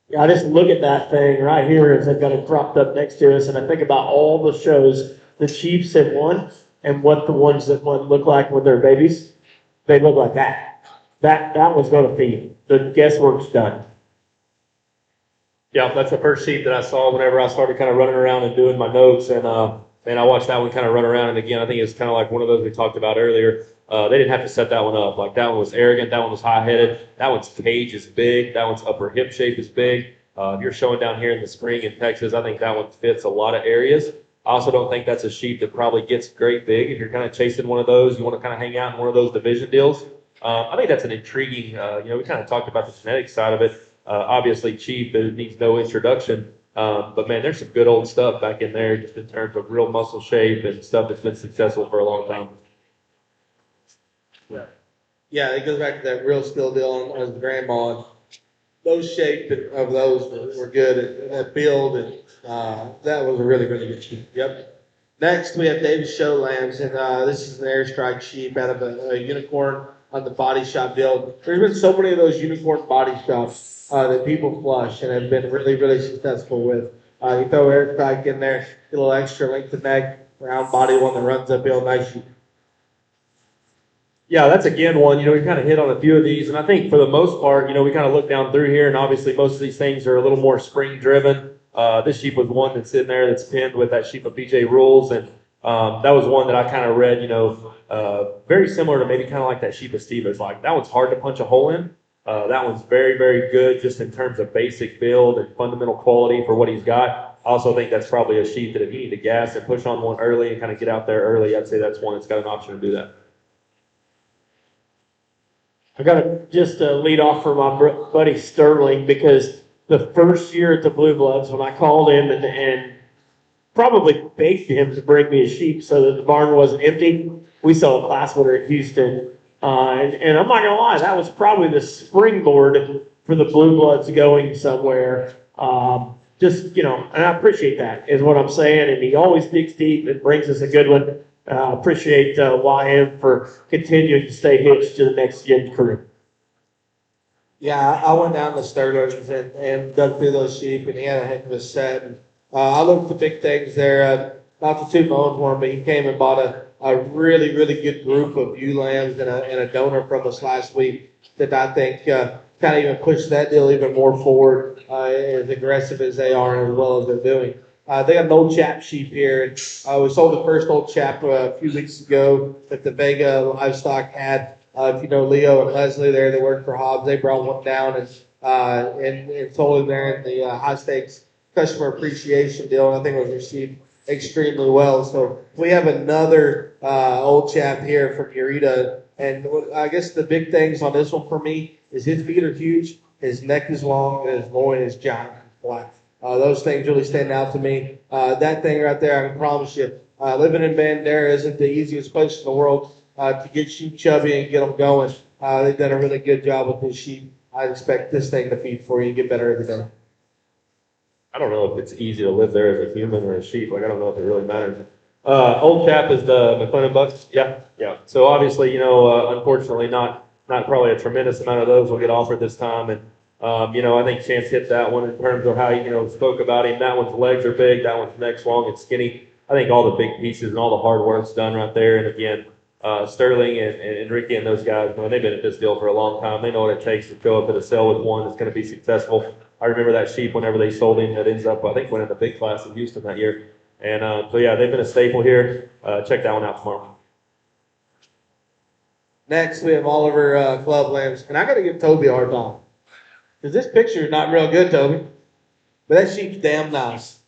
Yeah, I just look at that thing right here as I've got it propped up next to us, and I think about all the shows the Chiefs have won and what the ones that won look like with their babies. They look like that. That one's going to feed. The guesswork's done. Yeah, that's the first sheep that I saw whenever I started kind of running around and doing my notes. And man, I watched that one kind of run around. And again, I think it's kind of like one of those we talked about earlier. They didn't have to set that one up. Like that one was arrogant. That one was high headed. That one's cage is big. That one's upper hip shape is big. If you're showing down here in the spring in Texas, I think that one fits a lot of areas. I also don't think that's a sheep that probably gets great big. If you're kind of chasing one of those, you want to kind of hang out in one of those division deals. I think that's an intriguing, we kind of talked about the genetic side of it. Obviously cheap, it needs no introduction. But man, there's some good old stuff back in there just in terms of real muscle shape and stuff that's been successful for a long time. Yeah, it goes back to that real skill deal on his grandma. Those shape of those were good. That build, and that was a really, really good sheep. Yep. Next, we have David Show Lambs, and this is an airstrike sheep out of a unicorn on the body shop deal. There's been so many of those unicorn body shops that people flush and have been really, really successful with. You throw airstrike in there, get a little extra length of neck, round body one that runs uphill, nice sheep. Yeah, that's again one, we kind of hit on a few of these, and I think for the most part, we kind of look down through here, and obviously most of these things are a little more spring driven. This sheep was one that's in there that's pinned with that sheep of BJ Rules, and that was one that I kind of read, very similar to maybe kind of like that sheep of Steve. It's like that one's hard to punch a hole in. That one's very, very good just in terms of basic build and fundamental quality for what he's got. I also think that's probably a sheep that if you need to gas and push on one early and kind of get out there early, I'd say that's one that's got an option to do that. I got to just lead off for my buddy Sterling, because the first year at the Blue Bloods, when I called him and probably begged him to bring me a sheep so that the barn wasn't empty, we saw a class winner at Houston. And I'm not going to lie, that was probably the springboard for the Blue Bloods going somewhere. And I appreciate that, is what I'm saying. And he always digs deep and brings us a good one. Appreciate YM for continuing to stay hitched to the next gen crew. Yeah, I went down to Sterling's and dug through those sheep, and he had a heck of a set. And, I looked at the big things there. Not to toot my own horn, but he came and bought a really, really good group of ewe lambs and a donor from us last week that I think kind of even pushed that deal even more forward, as aggressive as they are and as well as they're doing. They got an old chap sheep here. And, we sold the first old chap a few weeks ago that the Vega Livestock had. If you know Leo and Leslie there, they work for Hobbs. They brought one down and sold him there in the high stakes customer appreciation deal. And I think it was received extremely well. So we have another old chap here from Ureta. And I guess the big things on this one for me is his feet are huge, his neck is long, and his loin is giant and flat. Those things really stand out to me. That thing right there, I can promise you, living in Bandera isn't the easiest place in the world to get sheep chubby and get them going. They've done a really good job with this sheep. I expect this thing to feed for you and get better every day. I don't know if it's easy to live there as a human or a sheep. Like, I don't know if it really matters. Old chap is the McLennan Bucks. Yeah. So obviously, unfortunately, not probably a tremendous amount of those will get offered this time. And, I think Chance hit that one in terms of how he, spoke about him. That one's legs are big. That one's neck's long and skinny. I think all the big pieces and all the hard work's done right there. And again, Sterling and Ricky and those guys, they've been at this deal for a long time. They know what it takes to go up at a sale with one that's going to be successful. I remember that sheep whenever they sold him that ends up, I think, winning the big class in Houston that year. And they've been a staple here. Check that one out tomorrow. Next, we have Oliver Club Lambs. And I got to give Toby a hard time. Because this picture is not real good, Toby. But that sheep's damn nice.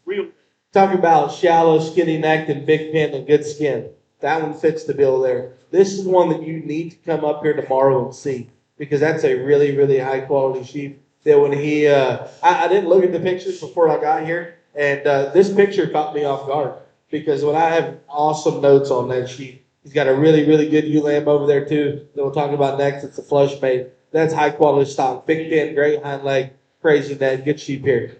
Talking about shallow, skinny neck and big pin and good skin. That one fits the bill there. This is one that you need to come up here tomorrow and see. Because that's a really, really high quality sheep. That when he, I didn't look at the pictures before I got here, and this picture caught me off guard because when I have awesome notes on that sheep, he's got a really, really good ewe lamb over there too that we'll talk about next. It's a flush mate. That's high quality stock, big pin, great hind leg, crazy neck, good sheep here.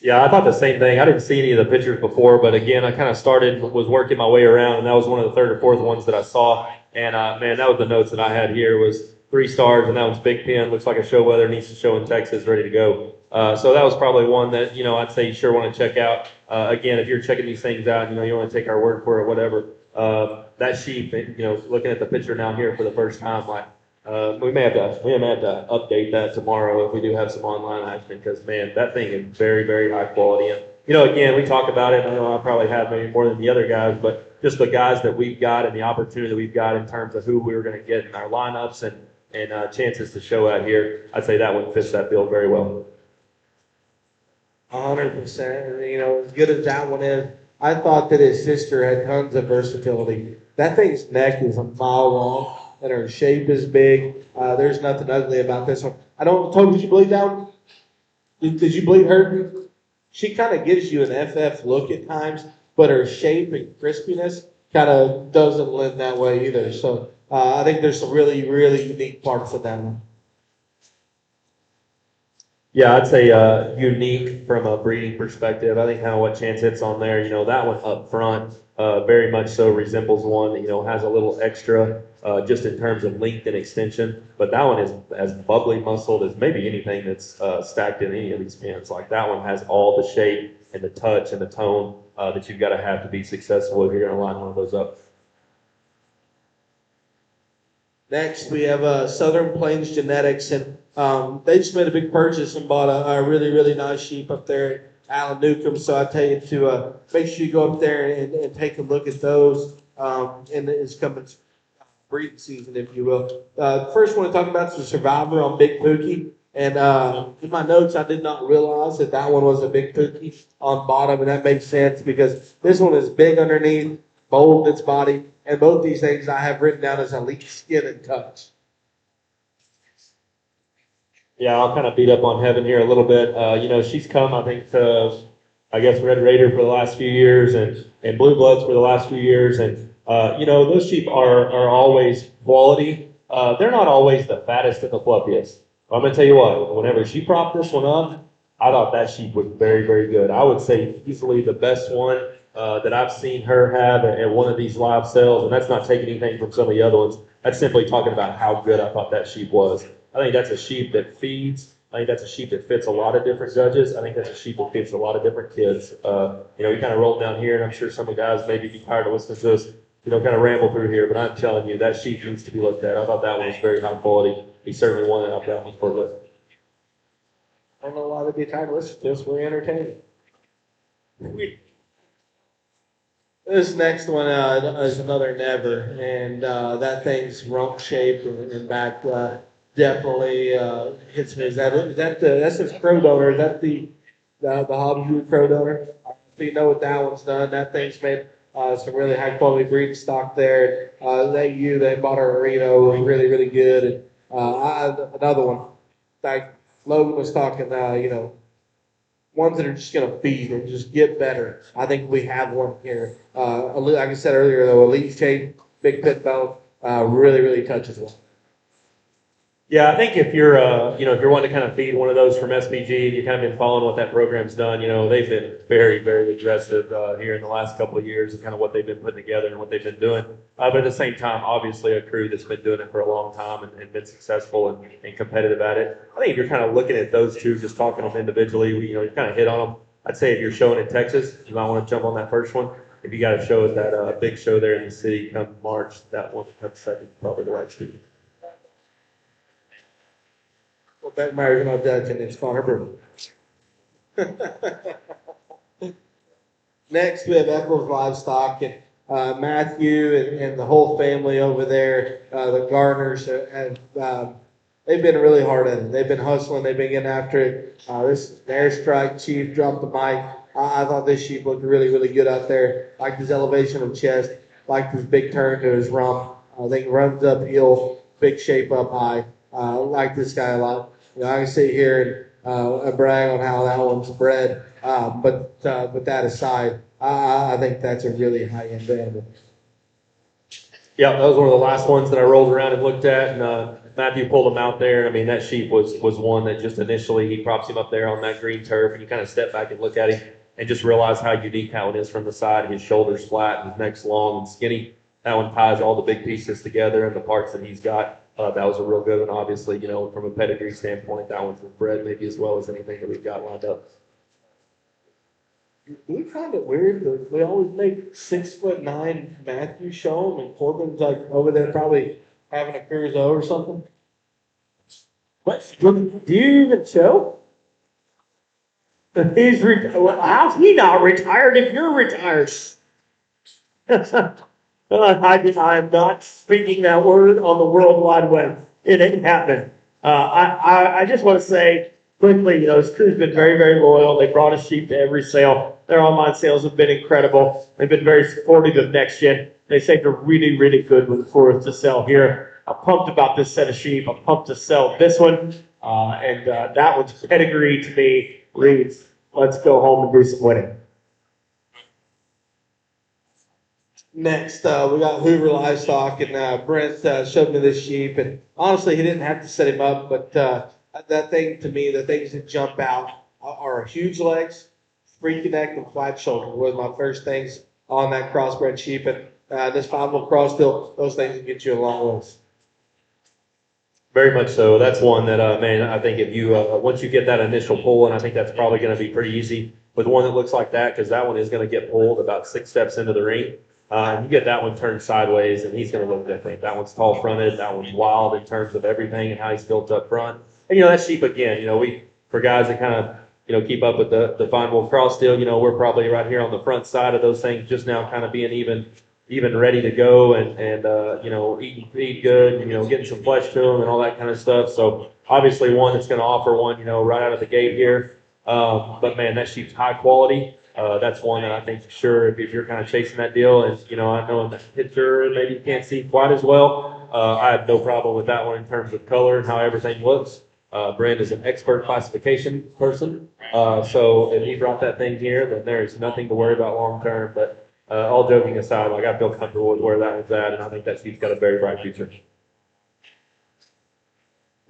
Yeah, I thought the same thing. I didn't see any of the pictures before, but again, I kind of was working my way around, and that was one of the third or fourth ones that I saw. And man, that was the notes that I had here was 3 stars, and that one's big pin. Looks like a show weather, needs to show in Texas, ready to go. So that was probably one that, I'd say you sure want to check out. Again, if you're checking these things out, you want to take our word for it, whatever. That sheep, looking at the picture now here for the first time, like We may have to update that tomorrow if we do have some online action, because man, that thing is very, very high quality. And, you know, again, we talk about it, I know I probably have maybe more than the other guys, but just the guys that we've got and the opportunity that we've got in terms of who we were going to get in our lineups and chances to show out here, I'd say that one fits that bill very well. 100%. You know, as good as that one is, I thought that his sister had tons of versatility. That thing's neck is a mile long, and her shape is big. There's nothing ugly about this one. I don't. Told, did you bleed that one? Did you bleed her? She kind of gives you an FF look at times, but her shape and crispiness kind of doesn't lend that way either. So I think there's some really, really unique parts of that one. Yeah, I'd say unique from a breeding perspective. I think kind of what Chance hits on there, you know, that one up front very much so resembles one that, you know, has a little extra just in terms of length and extension. But that one is as bubbly muscled as maybe anything that's stacked in any of these pens. Like that one has all the shape and the touch and the tone that you've got to have be successful if you're going to line one of those up. Next, we have Southern Plains Genetics, and they just made a big purchase and bought a really, really nice sheep up there at Alan Newcomb. So I tell you to make sure you go up there and take a look at those in this coming breeding season, if you will. First one to talk about is the Survivor on Big Pookie. And in my notes, I did not realize that that one was a Big Pookie on bottom, and that makes sense because this one is big underneath, bold in its body, and both these things I have written down as elite skin and touch. Yeah, I'll kind of beat up on Heaven here a little bit. You know, she's come, I think, to, I guess, Red Raider for the last few years and Blue Bloods for the last few years. And, you know, those sheep are always quality. They're not always the fattest and the fluffiest. I'm going to tell you what, whenever she propped this one up, I thought that sheep was very, very good. I would say easily the best one that I've seen her have at one of these live sales. And that's not taking anything from some of the other ones. That's simply talking about how good I thought that sheep was. I think that's a sheep that feeds. I think that's a sheep that fits a lot of different judges. I think that's a sheep that fits a lot of different kids. You know, we kind of rolled down here, and I'm sure some of the guys maybe be tired of listening to us, you know, kind of ramble through here. But I'm telling you, that sheep needs to be looked at. I thought that one was very high quality. He's certainly one that I've got on for a list. I don't know why they'd be tired of listening to us. We're entertaining. This next one is another never, and that thing's rump shaped and back definitely hits me. Is that that's his crow donor? Is that the Hobby crow donor? So you know what that one's done. That thing's made some really high quality breeding stock there. They bought our Reno, really really good. And another one, like Logan was talking, you know, ones that are just going to feed and just get better. I think we have one here. Like I said earlier, though, elite shape, big pit bone, really, really touches well. Yeah, I think if you're, you know, if you're wanting to kind of feed one of those from SBG and you've kind of been following what that program's done, you know, they've been very, very aggressive here in the last couple of years and kind of what they've been putting together and what they've been doing. But at the same time, obviously a crew that's been doing it for a long time and been successful and competitive at it. I think if you're kind of looking at those two, just talking them individually, you know, you kind of hit on them. I'd say if you're showing in Texas, you might want to jump on that first one. If you got a show at that big show there in the city come March, that one comes second, probably the right shoe. Well, Beckmeyer's not judging, it's Connor Brewer. Next, we have Eccles Livestock, and Matthew and the whole family over there, the Garners, have they've been really hard at it. They've been hustling, they've been getting after it. This airstrike chief dropped the mic. I thought this sheep looked really, really good out there. Liked his elevation of chest, liked his big turn to his rump. I think runs uphill, big shape up high. Like this guy a lot. You know, I can sit here and brag on how that one's bred, but that aside, I think that's a really high end animal. Yeah, that was one of the last ones that I rolled around and looked at, and Matthew pulled him out there. I mean, that sheep was one that just initially he props him up there on that green turf, and you kind of step back and look at him and just realize how unique how it is from the side. His shoulders flat, his neck's long and skinny. That one ties all the big pieces together and the parts that he's got. That was a real good one. Obviously, you know, from a pedigree standpoint, that one's bred maybe as well as anything that we've got lined up. We find it weird that we always make 6'9" Matthew show him, and Corbin's like over there probably having a cruise or something? What? Do you even show? How's he not retired if you're retired? I am not speaking that word on the World Wide Web. It ain't happening. I just want to say quickly, this crew's been very, very loyal. They brought us sheep to every sale. Their online sales have been incredible. They've been very supportive of Next Gen. They saved a really, really good one for us to sell here. I'm pumped about this set of sheep. I'm pumped to sell this one. And that one's pedigree to me reads, let's go home and do some winning. Next, we got Hoover Livestock, and Brent showed me this sheep, and honestly, he didn't have to set him up, but that thing to me, the things that jump out are huge legs, free neck, and flat shoulder was my first things on that crossbred sheep, and this 5-0 cross deal, those things can get you a long ways. Very much so. That's one that, man, I think if you, once you get that initial pull, and I think that's probably going to be pretty easy with one that looks like that, because that one is going to get pulled about 6 steps into the ring. You get that one turned sideways, and he's going to look different. That one's tall fronted. That one's wild in terms of everything and how he's built up front. And, that sheep, again, for guys that kind of, keep up with the fine wool cross deal, we're probably right here on the front side of those things just now kind of being even ready to go and eating feed good, getting some flesh to them and all that kind of stuff. So obviously one that's going to offer one, right out of the gate here. But man, that sheep's high quality. That's one that I think for sure if you're kind of chasing that deal and, I know in the picture maybe you can't see quite as well. I have no problem with that one in terms of color and how everything looks. Brent is an expert classification person. So if he brought that thing here, then there's nothing to worry about long term. But all joking aside, I feel comfortable with where that one's at, and I think that sheep's got a very bright future.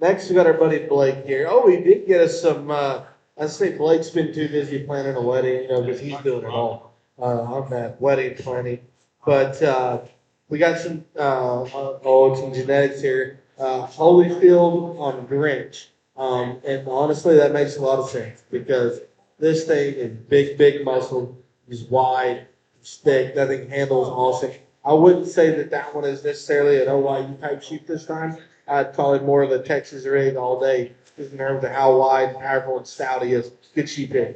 Next, we got our buddy Blake here. Oh, he did get us some. I say Blake's been too busy planning a wedding, because he's doing it all on that wedding planning. But we got some some genetics here. Holyfield on Grinch, and honestly, that makes a lot of sense because this thing is big muscle, is wide. Stick. That thing handles awesome. I wouldn't say that one is necessarily an OYU type sheep this time. I'd call it more of the Texas rig all day, just in terms of how wide, powerful, and stout he is. Good sheep head.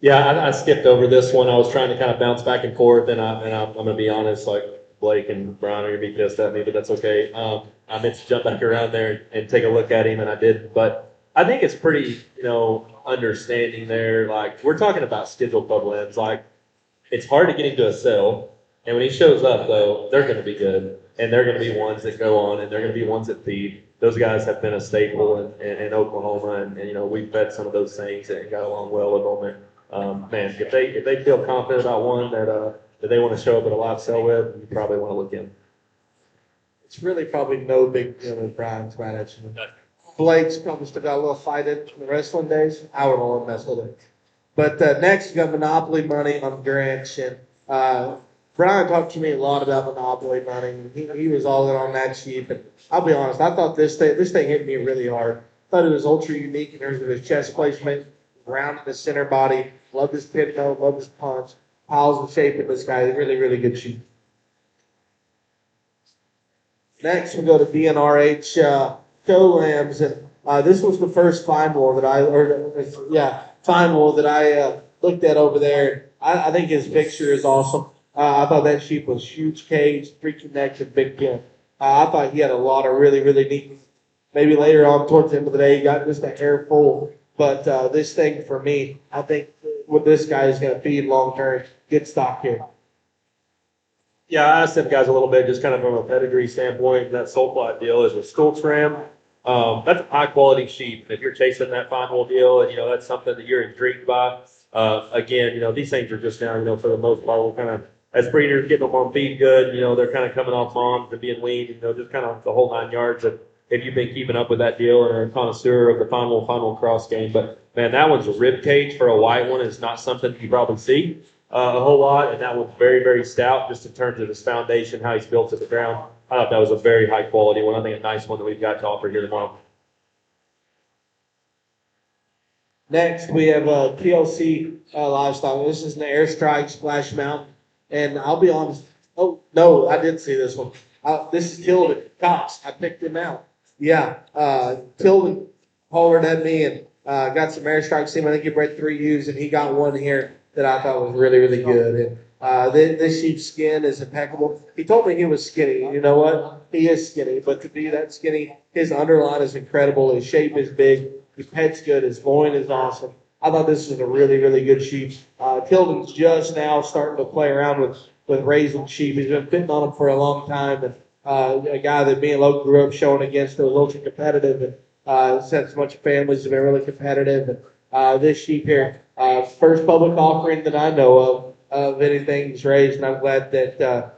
Yeah, I skipped over this one. I was trying to kind of bounce back and forth, and I'm going to be honest, like Blake and Brian are going to be pissed at me, but that's okay. I meant to jump back around there and take a look at him, and I did. But I think it's pretty, understanding there. Like, we're talking about schedule club lens. Like, it's hard to get him to a sale, and when he shows up, though, they're going to be good, and they're going to be ones that go on, and they're going to be ones that feed. Those guys have been a staple in Oklahoma, and we've fed some of those things and got along well with them. And man, if they feel confident about one that they want to show up at a live sale with, you probably want to look in. It's really probably no big deal with Brian's management. Blake's probably still got a little fight in from the wrestling days. I wouldn't want to mess with it. But next, we got Monopoly Money on Grinch. And Brian talked to me a lot about Monopoly Money. He was all in on that sheep. And I'll be honest, I thought this thing hit me really hard. I thought it was ultra unique in terms of his chest placement, round in the center body. Loved his pin nose, loved his punch. Piles and shape of this guy. Really, really good sheep. Next, we go to DNRH show lambs. And this was the first fine wool that I looked at over there. I think his picture is awesome. I thought that sheep was huge cage, freaking neck, and big pin. I thought he had a lot of really, really neat. Maybe later on, towards the end of the day, he got just a hair full. But this thing, for me, I think what this guy is going to feed long term, good stock here. Yeah, I asked them guys a little bit, just kind of from a pedigree standpoint. That soul plot deal is with Stultz Ram. That's a high quality sheep. If you're chasing that fine wool deal, and that's something that you're intrigued by. Again, these things are just now, for the most part, we're kind of as breeders getting them on feed good. They're kind of coming off moms and being weaned. Just kind of the whole 9 yards. If you've been keeping up with that deal and are a connoisseur of the fine wool cross game, but man, that one's a rib cage for a white one is not something you probably see a whole lot, and that one's very, very stout just in terms of his foundation, how he's built to the ground. I thought that was a very high quality one. I think a nice one that we've got to offer here tomorrow. Next, we have TLC Livestock. This is an Airstrike Splash Mountain. And I'll be honest. Oh, no, I did see this one. This is Tilden Cox. I picked him out. Yeah, Tilden hollered at me and got some airstrike sim. I think he bred 3 ewes, and he got one here that I thought was really, really good. And this sheep's skin is impeccable. He told me he was skinny. You know what? He is skinny, but to be that skinny, his underline is incredible. His shape is big. His head's good. His loin is awesome. I thought this was a really, really good sheep. Tilden's just now starting to play around with raising sheep. He's been fitting on them for a long time, and a guy that me and Logan grew up showing against that was ultra competitive, and since a bunch of families have been really competitive. And this sheep here, first public offering that I know of anything he's raised, and I'm glad that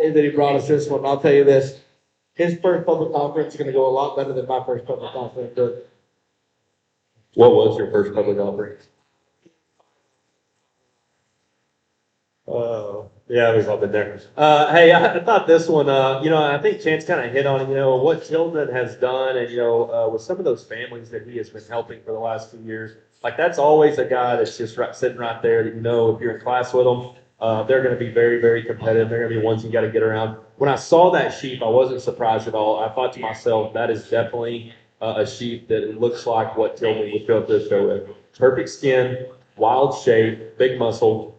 he brought us this one. I'll tell you this: his first public offering is going to go a lot better than my first public offering did. What was your first public offering? Oh, yeah, we've all been there. Hey, I thought this one, I think Chance kind of hit on, what Tilden has done and, with some of those families that he has been helping for the last 2 years. Like, that's always a guy that's just sitting right there that, if you're in class with them, they're going to be very, very competitive. They're going to be ones you got to get around. When I saw that sheep, I wasn't surprised at all. I thought to myself, that is definitely a sheep that it looks like what Tilden would show up this show with. Perfect skin, wild shape, big muscle.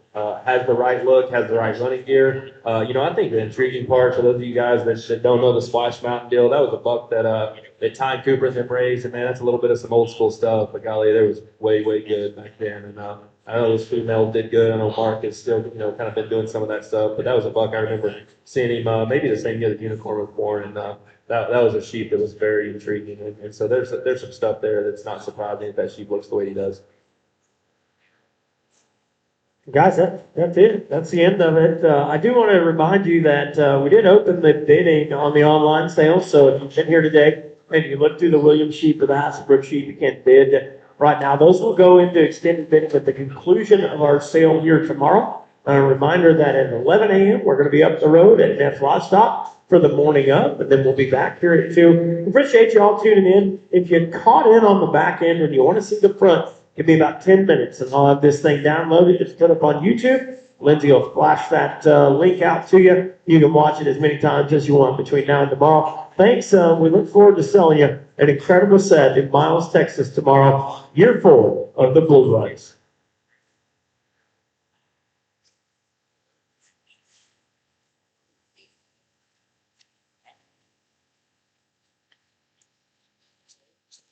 Has the right look, has the right running gear. I think the intriguing part for those of you guys that don't know the Splash Mountain deal, that was a buck that Ty Cooper and them raised, and man, that's a little bit of some old school stuff. But golly, there was way, way good back then. And I know those females did good. I know Mark is still, kind of been doing some of that stuff. But that was a buck I remember seeing him maybe the same year that Unicorn was born, and that was a sheep that was very intriguing. And so there's some stuff there that's not surprising if that sheep looks the way he does. Guys, that's it. That's the end of it. I do want to remind you that we did open the bidding on the online sale. So if you've been here today and you look through the Williams sheep or the Hasselbrook sheep, you can't bid right now. Those will go into extended bidding at the conclusion of our sale here tomorrow. A reminder that at 11 a.m. we're going to be up the road at Neff Livestock for the morning of, and then we'll be back here at 2. Appreciate you all tuning in. If you caught in on the back end and you want to see the front, give me about 10 minutes and I'll have this thing downloaded. It's put up on YouTube. Lindsay will flash that link out to you. You can watch it as many times as you want between now and tomorrow. Thanks. We look forward to selling you an incredible set in Miles, Texas tomorrow, year 4 of the Blue Bloods.